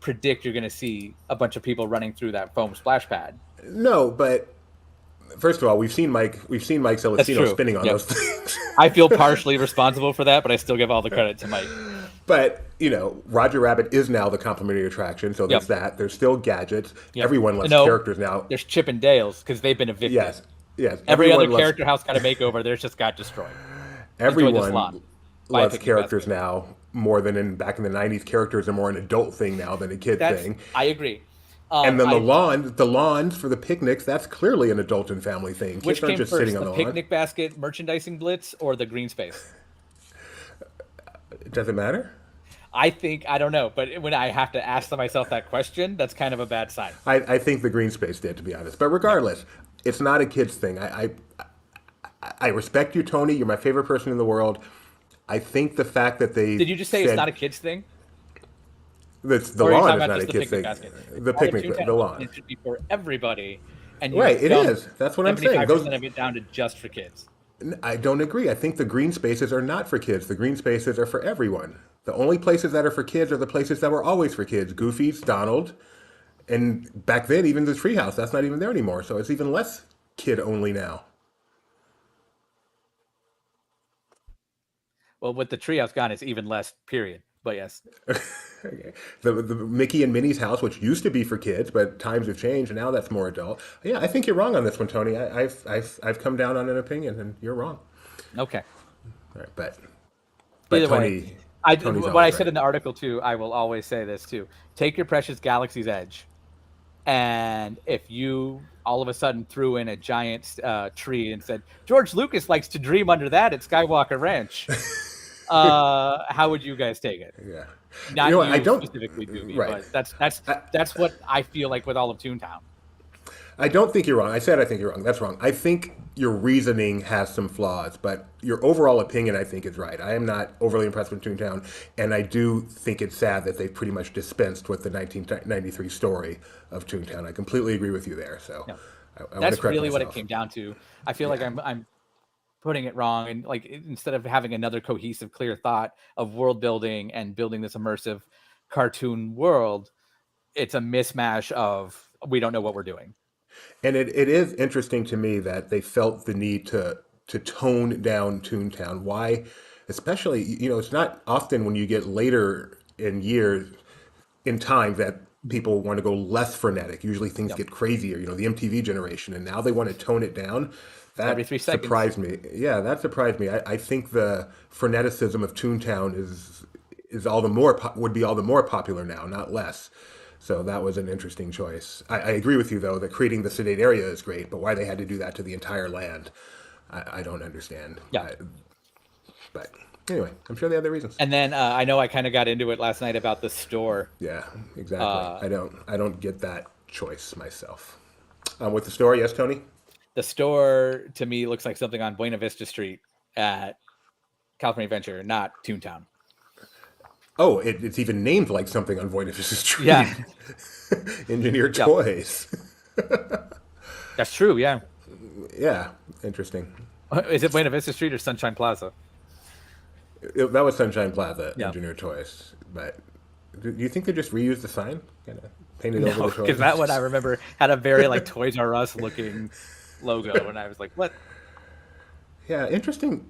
predict you're going to see a bunch of people running through that foam splash pad. No, but First of all, we've seen Mike That's Celestino true. spinning on Yep. those things. I feel partially responsible for that, but I still give all the credit to Mike. But Roger Rabbit is now the complimentary attraction, so there's Yep. that. There's still gadgets. Yep. Everyone loves No, characters now. there's Chip and Dale's because they've been evicted. Yes, yes. Every other character house got a makeover. Theirs just got destroyed. Enjoy the salon. Everyone Buy a loves picnic characters basket. now more than back in the '90s. Characters are more an adult thing now than a kid thing. I agree. And then the I lawns for the picnics, that's clearly an adult and family thing. Kids Which aren't came just first, sitting on the the lawn. picnic basket merchandising blitz or the green space? Does it matter? I don't know, but when I have to ask myself that question, that's kind of a bad sign. I think the green space did, to be honest. But regardless, it's not a kids thing. I respect you, Tony. You're my favorite person in the world. I think the fact that they Did you just say it's not a kids thing? The Or are you lawn talking is about not a just the kid's picnic thing. basket? The All of picnic, Toontown the lawn. It should be for everybody, and Right, it dumped is. That's what I'm saying. 75% of it down to just for kids. I don't agree. I think the green spaces are not for kids. The green spaces are for everyone. The only places that are for kids are the places that were always for kids. Goofy's, Donald, and back then even the treehouse. That's not even there anymore. So it's even less kid only now. Well, with the treehouse gone, it's even less. Period. But yes, Okay. The Mickey and Minnie's house, which used to be for kids, but times have changed, and now that's more adult. Yeah, I think you're wrong on this one, Tony. I've come down on an opinion, and you're wrong. okay. All right, but Either way, Tony's what I always said right. in the article too. I will always say this too. Take your precious Galaxy's Edge, and if you all of a sudden threw in a giant tree and said George Lucas likes to dream under that at Skywalker Ranch, how would you guys take it? Yeah, Not I you don't. specifically, Doobie, Right. but that's what I feel like with all of Toontown. I don't think you're wrong. I said I think you're wrong. That's wrong. I think your reasoning has some flaws, but your overall opinion, I think, is right. I am not overly impressed with Toontown, and I do think it's sad that they pretty much dispensed with the 1993 story of Toontown. I completely agree with you there. So No, I want to that's correct really what it myself. came down to. I feel like Yeah. I'm putting it wrong, and like instead of having another cohesive, clear thought of world building and building this immersive cartoon world, it's a mismatch of we don't know what we're doing. And it is interesting to me that they felt the need to tone down Toontown. Why? Especially, it's not often when you get later in years in time that people want to go less frenetic. Usually things Yep. get crazier, the MTV generation, and now they want to tone it down. Every That 3 seconds. surprised me. Yeah, that surprised me. I think the freneticism of Toontown is all the more would be all the more popular now, not less. So that was an interesting choice. I agree with you though that creating the sedate area is great, but why they had to do that to the entire land, I don't understand. Yeah. But anyway, I'm sure they have their reasons. And then I know I kind of got into it last night about the store. Yeah, exactly. Uh, I don't get that choice myself. With the story, yes, Tony. the store to me looks like something on Buena Vista Street at California Adventure, not Toontown. Oh, it's even named like something on Void of Street. Yeah, Engineer yep, Toys. that's true. Yeah, Yeah, interesting. is it Buena Vista Street or Sunshine Plaza? That was Sunshine Plaza, Yeah, Engineer Toys. But do you think they just reused the sign? Kind of painted over no, the because that one I toys? remember had a very like Toys R Us looking logo, and I was like, what? Yeah, interesting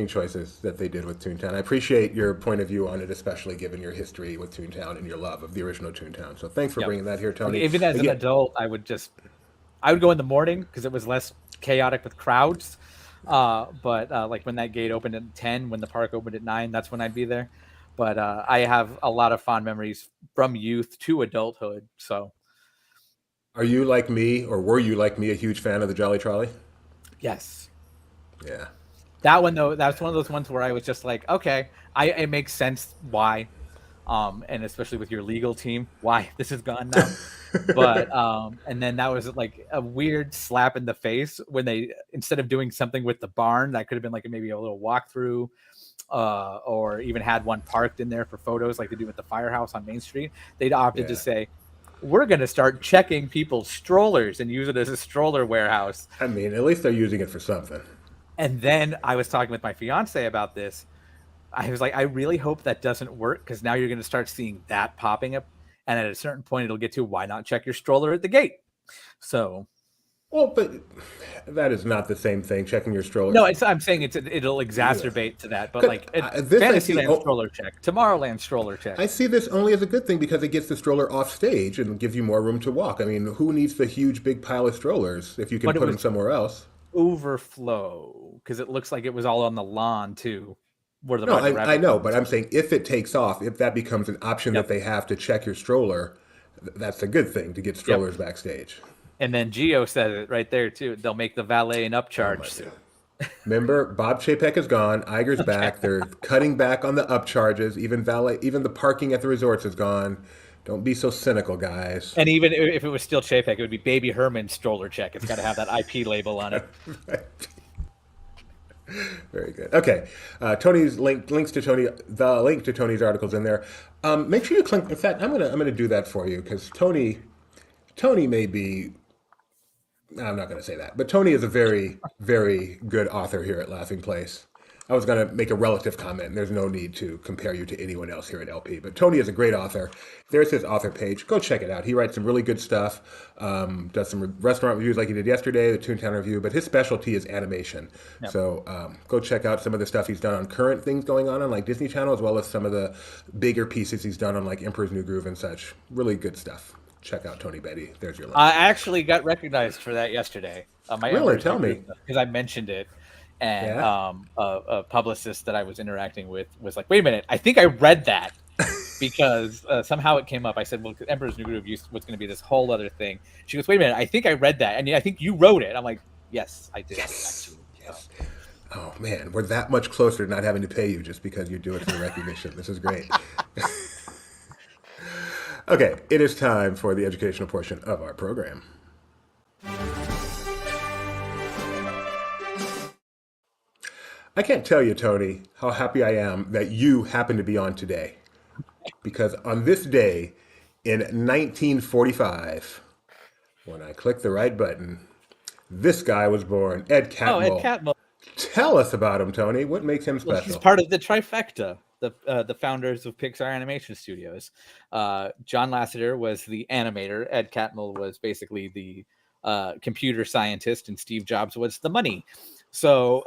choices that they did with Toontown. I appreciate your point of view on it, especially given your history with Toontown and your love of the original Toontown. So thanks for Yep. bringing that here, Like Tony. even as an Again, adult, I would go in the morning because it was less chaotic with crowds. But like when that gate opened at 10, when the park opened at 9, that's when I'd be there. But I have a lot of fond memories from youth to adulthood. So are you like me, or were you like me, a huge fan of the Jolly Trolley? yes, Yeah. that one though, that's one of those ones where I was just like, okay, it makes sense why, and especially with your legal team, why this is gone now. But and then that was like a weird slap in the face when they instead of doing something with the barn that could have been like maybe a little walkthrough, or even had one parked in there for photos like they do with the firehouse on Main Street, they'd opted to Yeah. say we're going to start checking people's strollers and use it as a stroller warehouse. I mean, at least they're using it for something. And then I was talking with my fiance about this. I was like, I really hope that doesn't work because now you're going to start seeing that popping up. And at a certain point, it'll get to why not check your stroller at the gate? So Well, but that is not the same thing. Checking your stroller. No, I'm saying it'll Yeah. exacerbate to that, but 'Cause, like this I see. Fantasyland stroller check, Tomorrowland stroller check. I see this only as a good thing because it gets the stroller off stage and gives you more room to walk. I mean, who needs the huge big pile of strollers if you can But it put them was somewhere else? overflow because it looks like it was all on the lawn too, where the No, Roger I Rabbit know, one but was. I'm saying if it takes off, if that becomes an option that Yep. they have to check your stroller, that's a good thing to get Yep. strollers backstage. And then Geo said it right there too. They'll make the valet an Oh my upcharge god. soon. Remember, Bob Chapek is gone. Iger's Okay. back. They're cutting back on the upcharges. Even valet, even the parking at the resorts is gone. Don't be so cynical, guys. And even if it was still Chapek, it would be Baby Herman stroller check. It's got to have that IP label on it. Very good. Okay, Tony's links to Tony. The link to Tony's articles in there. Make sure you click. In fact, I'm gonna do that for you because Tony may be. I'm not going to say that, but Tony is a very, very good author here at Laughing Place. I was going to make a relative comment, and there's no need to compare you to anyone else here at LP. But Tony is a great author. There's his author page. Go check it out. He writes some really good stuff. Does some restaurant reviews like he did yesterday, the Toontown review. But his specialty is animation. Yep. So go check out some of the stuff he's done on current things going on like Disney Channel, as well as some of the bigger pieces he's done on like Emperor's New Groove and such. Really good stuff. Check out Tony Betty. There's your link. I actually got recognized for that yesterday. Really? Tell me. Because I mentioned it, and Yeah. a publicist that I was interacting with was like, "Wait a minute, I think I read that." Because somehow it came up. I said, "Well, Emperor's New Groove was going to be this whole other thing." She goes, "Wait a minute, I think I read that, and I think you wrote it." I'm like, "Yes, I did." Yes. Actually. Yes. Oh man, we're that much closer to not having to pay you just because you do it for recognition. This is great. Okay, it is time for the educational portion of our program. I can't tell you, Tony, how happy I am that you happen to be on today. Because on this day in 1945, when I clicked the right button, this guy was born, Ed Oh, Ed Catmull. Catmull. Tell us about him, Tony. What makes him Well, he's special? part of the trifecta, the founders of Pixar Animation Studios. John Lasseter was the animator. Ed Catmull was basically the computer scientist, and Steve Jobs was the money. So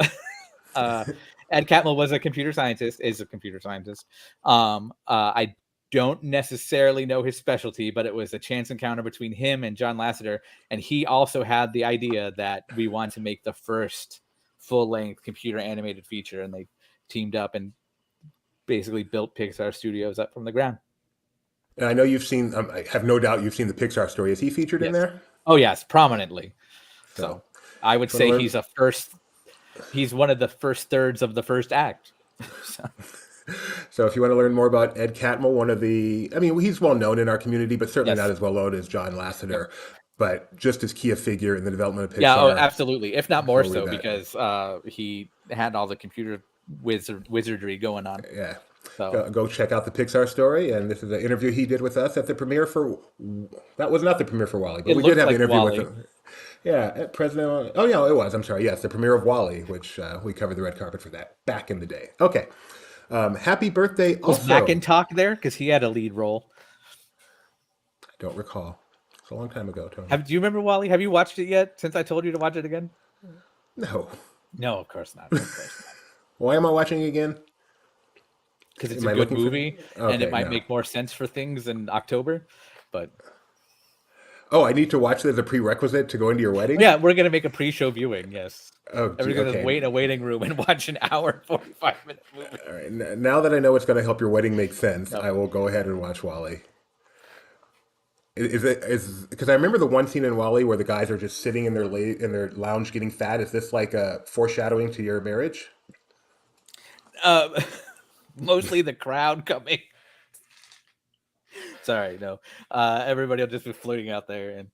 Ed Catmull was a computer scientist. Is a computer scientist. I don't necessarily know his specialty, but it was a chance encounter between him and John Lasseter, and he also had the idea that we want to make the first full-length computer animated feature, and they teamed up and basically built Pixar Studios up from the ground. And I know you've seen, I have no doubt you've seen the Pixar story. Is he featured in Yes. there? Oh yes, prominently. So I would if you say wanna he's one of the first thirds of the first act. So if you want to learn more about Ed Catmull, I mean, he's well known in our community, but certainly Yes. not as well known as John Lasseter, but just as key a figure in the development of Pixar. Yeah, oh, absolutely. If not more We'll read so, that. because he had all the computer wizardry going on. Yeah. So Go check out the Pixar story, and this is an interview he did with us at the premiere for. That was not the premiere for Wally, but It we did looked have like an interview Wall-E. with him. Yeah, at President. Oh yeah, it was. I'm sorry. Yes, the premiere of Wally, which we covered the red carpet for that back in the day. Okay. Happy birthday! Was Also, Mac and Talk there because he had a lead role. I don't recall. It's a long time ago, Tony. Do you remember Wally? Have you watched it yet? Since I told you to watch it again. No. No, of course not. Of course not. Why am I watching again? Because it's Am a I good looking for- movie, and Okay, it might no. make more sense for things in October. But Oh, I need to watch it as a prerequisite to go into your wedding? yeah, we're gonna make a pre-show viewing. Yes, Oh, gee, everybody's okay. gonna wait in a waiting room and watch an hour and 45-minute movie. All right. Now that I know it's going to help your wedding make sense, I will go ahead and watch Wally. Is because I remember the one scene in Wally where the guys are just sitting in their lounge getting fat. Is this like a foreshadowing to your marriage? Mostly the crowd coming. Sorry, no. Everybody will just be floating out there, and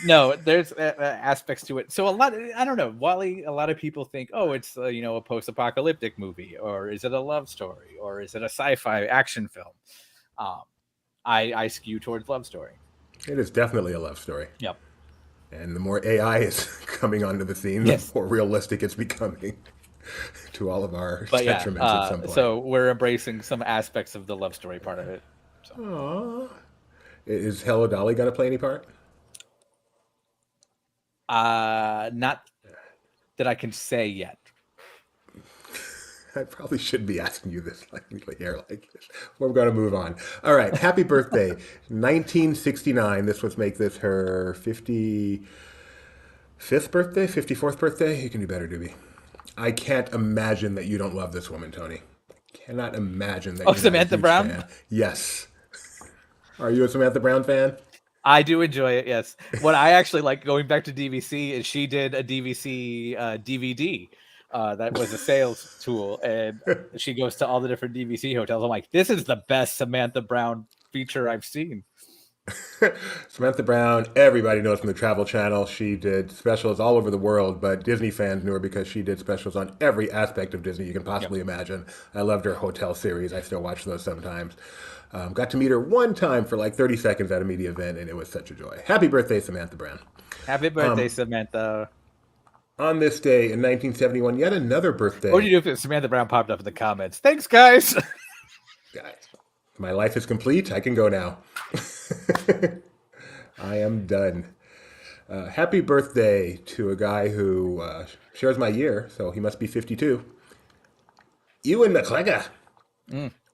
no, there's aspects to it. So a lot, I don't know, Wally. A lot of people think, oh, it's a post-apocalyptic movie, or is it a love story, or is it a sci-fi action film? I skew towards love story. It is definitely a love story. Yep. And the more AI is coming onto the scene, Yes. the more realistic it's becoming to all of our But yeah, detriments at some point. so we're embracing some aspects of the love story part of it. So. Aww. Is Hello Dolly going to play any part? Not that I can say yet. I probably shouldn't be asking you this like this. We're going to move on. All right. Happy birthday. 1969. This would make this her 55th birthday, 54th birthday. You can do better, Doobie. I can't imagine that you don't love this woman, Tony. Cannot imagine that Oh, you're not a Samantha huge Brown? fan. Yes. Are you a Samantha Brown fan? I do enjoy it, yes. What I actually like going back to DVC is she did a DVC DVD. That was a sales tool, and she goes to all the different DVC hotels. I'm like, this is the best Samantha Brown feature I've seen. Samantha Brown, everybody knows from the Travel Channel. She did specials all over the world, but Disney fans knew her because she did specials on every aspect of Disney you can possibly imagine. I loved her hotel series. I still watch those sometimes. Got to meet her one time for like 30 seconds at a media event, and it was such a joy. Happy birthday, Samantha Brown. Happy birthday, Samantha. On this day in 1971, yet another birthday. What would you do if Samantha Brown popped up in the comments? Thanks, guys. Guys, my life is complete. I can go now. I am done. Happy birthday to a guy who shares my year, so he must be 52. Ewan McGregor.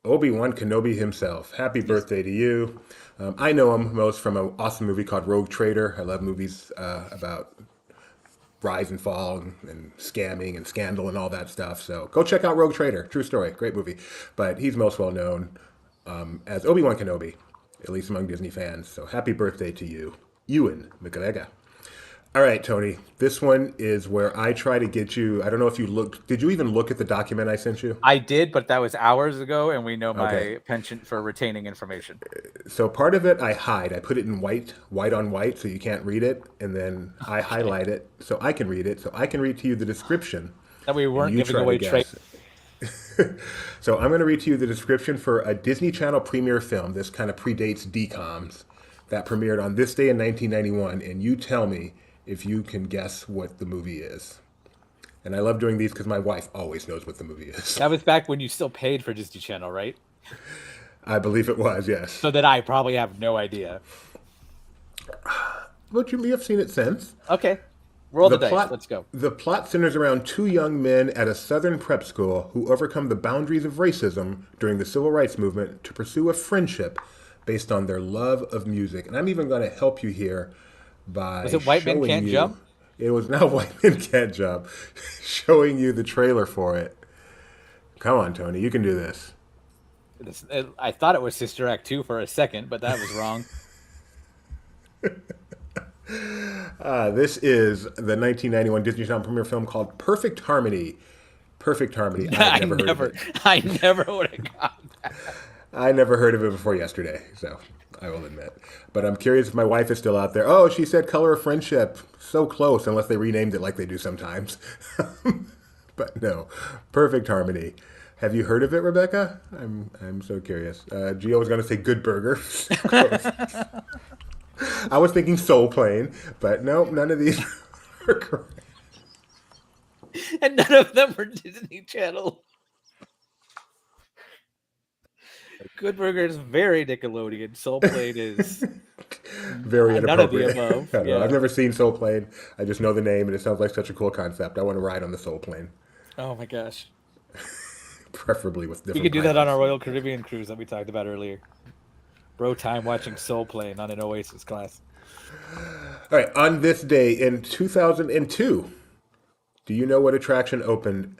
Obi-Wan Kenobi himself. Happy birthday to you. I know him most from an awesome movie called Rogue Trader. I love movies about rise and fall and scamming and scandal and all that stuff. So go check out Rogue Trader. True story. Great movie. But he's most well known as Obi-Wan Kenobi, at least among Disney fans. So happy birthday to you, Ewan McGregor. All right, Tony. This one is where I try to get you. I don't know if you looked. Did you even look at the document I sent you? I did, but that was hours ago, and we know my Okay. penchant for retaining information. So part of it I hide. I put it in white on white, so you can't read it, and then I highlight it so I can read it. So I can read to you the description. That we weren't You giving try to away guess. So I'm going to read to you the description for a Disney Channel premiere film. This kind of predates DCOMs that premiered on this day in 1991, and you tell me if you can guess what the movie is. And I love doing these because my wife always knows what the movie is. That was back when you still paid for Disney Channel, right? I believe it was, yes. So that I probably have no idea. But you may have seen it since. Okay. Roll the dice. Let's go. The plot centers around two young men at a southern prep school who overcome the boundaries of racism during the civil rights movement to pursue a friendship based on their love of music. And I'm even going to help you here by Was it White Men showing Can't you- Jump? It was not White Men Can't Jump. Showing you the trailer for it. Come on, Tony. You can do this. I thought it was Sister Act 2 for a second, but that was wrong. This is the 1991 Disney Channel premiere film called Perfect Harmony. Perfect Harmony. I I've never heard of it. I never would have got that. I never heard of it before yesterday, so I will admit. But I'm curious if my wife is still out there. Oh, she said Color of Friendship. So close, unless they renamed it like they do sometimes. But no, Perfect Harmony. Have you heard of it, Rebecca? I'm so curious. Gio was going to say Good Burger. I was thinking Soul Plane, but no, none of these are correct. And none of them were Disney Channel. Good Burger is very Nickelodeon. Soul Plane is Very none of the inappropriate. above. I don't know. Yeah. I've never seen Soul Plane. I just know the name, and it sounds like such a cool concept. I want to ride on the Soul Plane, Oh my gosh. preferably with different. We could do that on pilots. our Royal Caribbean cruise that we talked about earlier. Bro time watching Soul Plane on an Oasis class. All right, on this day in 2002, do you know what attraction opened?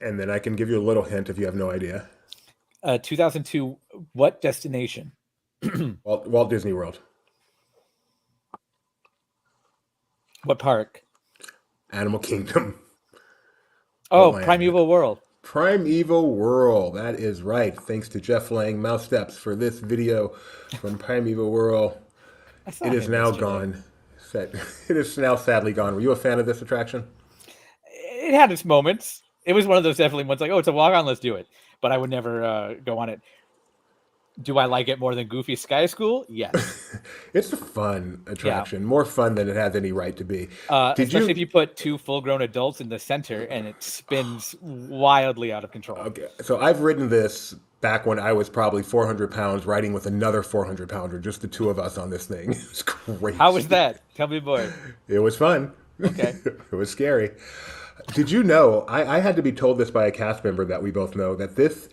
And then I can give you a little hint if you have no idea. 2002, what destination? Walt Disney World. What park? Animal Kingdom. Oh, Miami. Primeval World. Primeval World. That is right. Thanks to Jeff Lang, Mouse Steps, for this video from Primeval World. I saw It is him now yesterday. gone. It is now sadly gone. Were you a fan of this attraction? It had its moments. It was one of those definitely ones like, oh, it's a walk on, let's do it. But I would never go on it. Do I like it more than Goofy Sky School? Yes. It's a fun attraction. More fun than it has any right to be. Especially if you put two full-grown adults in the center and it spins wildly out of control. Okay, so I've ridden this back when I was probably 400 pounds riding with another 400 pounder, just the two of us on this thing. It was How was crazy. that? Tell me more. It was fun. Okay. It was scary. Did you know? I had to be told this by a cast member that we both know that this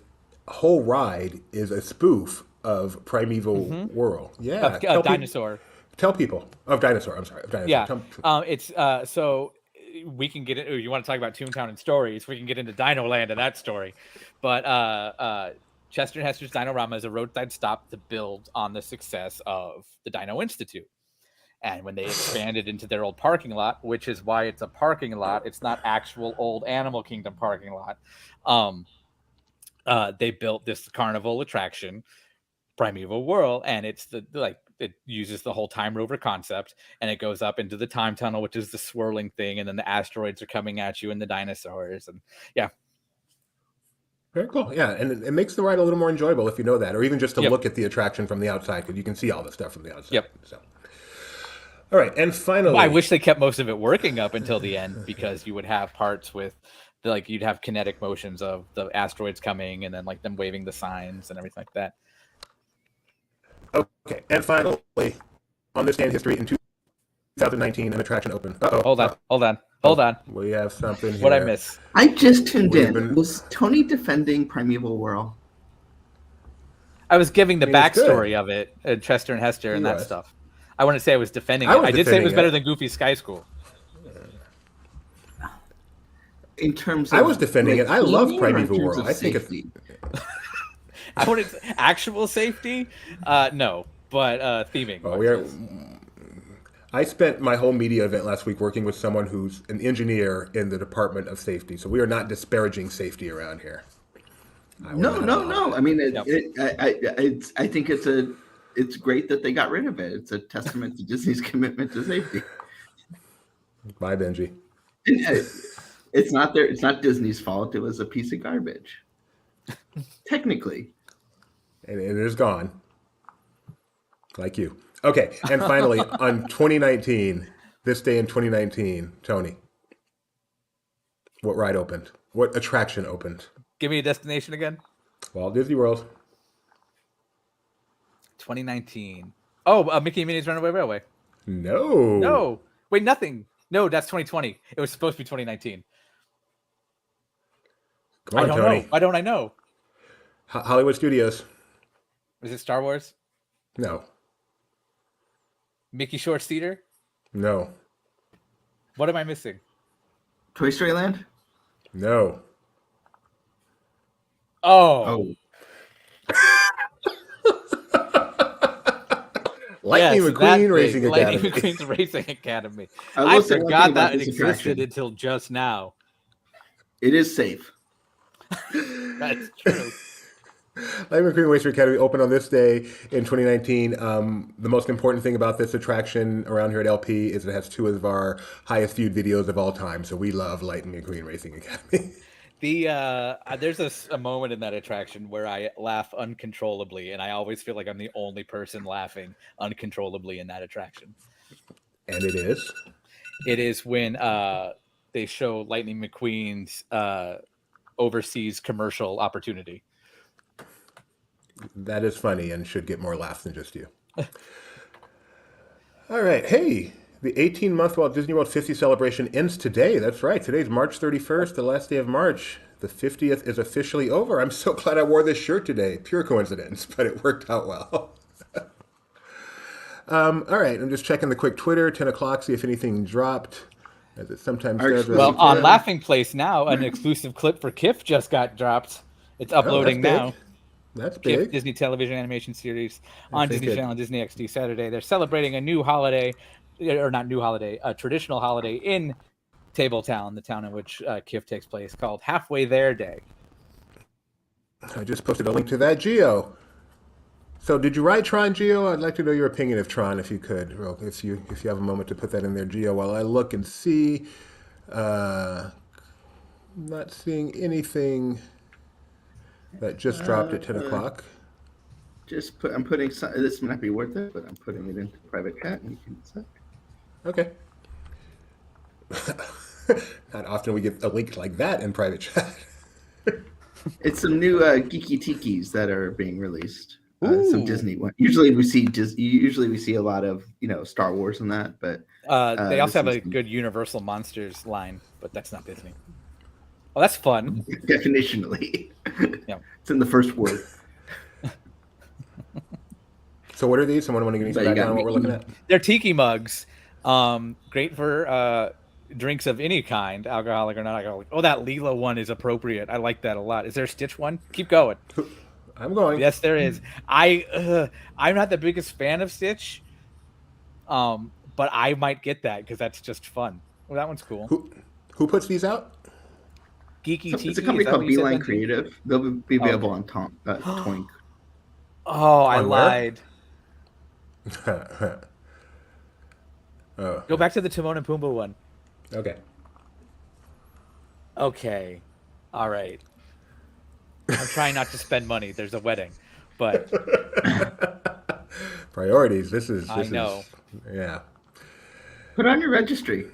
whole ride is a spoof of Primeval World. Yeah, Dinosaur. tell people of Dinosaur. I'm sorry, of Dinosaur. Yeah. It's so we can get it. You want to talk about Toontown and stories? We can get into Dino Land and that story. But Chester and Hester's Dinorama is a roadside stop to build on the success of the Dino Institute. And when they expanded into their old parking lot, which is why it's a parking lot, it's not actual old Animal Kingdom parking lot. They built this carnival attraction, Primeval World, and it's it uses the whole time rover concept, and it goes up into the time tunnel, which is the swirling thing, and then the asteroids are coming at you and the dinosaurs, and yeah. Very cool. Yeah, and it makes the ride a little more enjoyable if you know that, or even just to look at the attraction from the outside, because you can see all the stuff from the outside. Yep. So. All right, and finally, I wish they kept most of it working up until the end, because you would have parts with you'd have kinetic motions of the asteroids coming and then like them waving the signs and everything like that. Okay, and finally, on this day in history, in 2019, an attraction opened. Hold on. We have something here. What'd I miss? I just tuned in. Was Tony defending Primeval World? I was giving the I mean, it's backstory good. of it, Chester and Hester and He that was. stuff. I wouldn't say I was defending it. I was I did say it was defending better it. than Goofy's Sky School. In terms of I was defending it. I love theming or in Primeval terms World. of I think it's safety? I wouldn't actual safety, no, but theming. Oh, I spent my whole media event last week working with someone who's an engineer in the Department of Safety, so we are not disparaging safety around here. No. I mean, Yep. I think it's great that they got rid of it. It's a testament to Disney's commitment to safety. Bye, Benji. It's not Disney's fault. It was a piece of garbage, technically. And it is gone. Like you. Okay, and finally, on 2019, this day in 2019, Tony, what ride opened? What attraction opened? Give me a destination again. Walt Disney World. 2019. Oh, Mickey and Minnie's Runaway Railway. No. No, wait, nothing. No, that's 2020. It was supposed to be 2019. Come on, I don't Tony. know. Why don't I know? Hollywood Studios. Is it Star Wars? No. Mickey Shorts Theater? No. What am I missing? Toy Story Land. No. Oh. Lightning yes, McQueen Racing Lightning Academy. McQueen's Racing Academy. I I will say one forgot thing about that it this existed attraction. until just now. It is safe. That's true. Lightning McQueen Racing Academy opened on this day in 2019. The most important thing about this attraction around here at LP is it has two of our highest viewed videos of all time. So we love Lightning McQueen Racing Academy. There's a moment in that attraction where I laugh uncontrollably, and I always feel like I'm the only person laughing uncontrollably in that attraction. And it is. It is when they show Lightning McQueen's overseas commercial opportunity. That is funny and should get more laughs than just you. All right. Hey, the 18-month Walt Disney World 50 celebration ends today. That's right. Today's March 31st, the last day of March. The 50th is officially over. I'm so glad I wore this shirt today. Pure coincidence, but it worked out well. All right. I'm just checking the quick Twitter, 10 o'clock, see if anything dropped, as it sometimes does. Well, on Laughing Place now, an exclusive clip for KIF just got dropped. It's uploading now. That's KIF big. Disney television animation series on they Disney did. Channel and Disney XD Saturday. They're celebrating a new holiday, or not new holiday, a traditional holiday in Tabletown, the town in which KIF takes place, called Halfway There Day. I just posted a link to that, Geo. So did you ride Tron, Geo? I'd like to know your opinion of Tron, if you could. Well, if you have a moment to put that in there, Geo, while I look and see. Not seeing anything that just dropped at 10 o'clock. I'm putting this may not be worth it, but I'm putting it into private chat and you can decide. Okay. Not often we get a link like that in private chat. It's some new geeky tikis that are being released. Some Ooh. Disney one. Usually we see a lot of Star Wars and that, but They also have this a is good Universal Monsters line, but that's not Disney. Well, that's fun. definitionally. Yeah. It's in the first word. So what are these? Someone want to give me some But you background on got what we're looking at? They're tiki mugs. Great for drinks of any kind, alcoholic or not alcoholic. Oh, that Leela one is appropriate. I like that a lot. Is there a Stitch one? Keep going. I'm going. Yes, there is. I'm not the biggest fan of Stitch, but I might get that because that's just fun. Well, that one's cool. Who puts these out? Geeky Tiki. It's a company is that called what you said, Beeline Benji? Creative. They'll be available Okay. on Toink. Oh, I On where? lied. Oh, Go back to the Timon and Pumbaa one. okay. Okay. All right. I'm trying not to spend money. There's a wedding, but Priorities. This is. I know. Yeah. Put on your registry.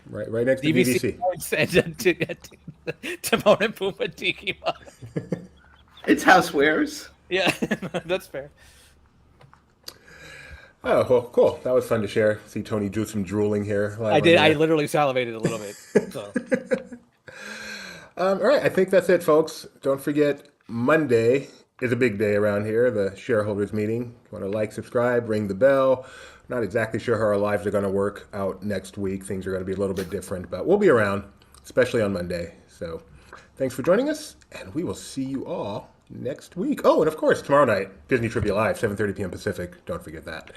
Right next to DVC DVC. and Timon and Pumbaa tiki mug. It's housewares. Yeah, that's fair. Oh, well, cool. That was fun to share. See Tony do some drooling here. Live I on did. the I air. literally salivated a little bit. So. All right, I think that's it, folks. Don't forget, Monday is a big day around here, the shareholders meeting. If you want to like, subscribe, ring the bell. Not exactly sure how our lives are going to work out next week. Things are going to be a little bit different, but we'll be around, especially on Monday. So thanks for joining us, and we will see you all next week. Oh, and of course, tomorrow night, Disney Trivia Live, 7:30 p.m. Pacific. Don't forget that.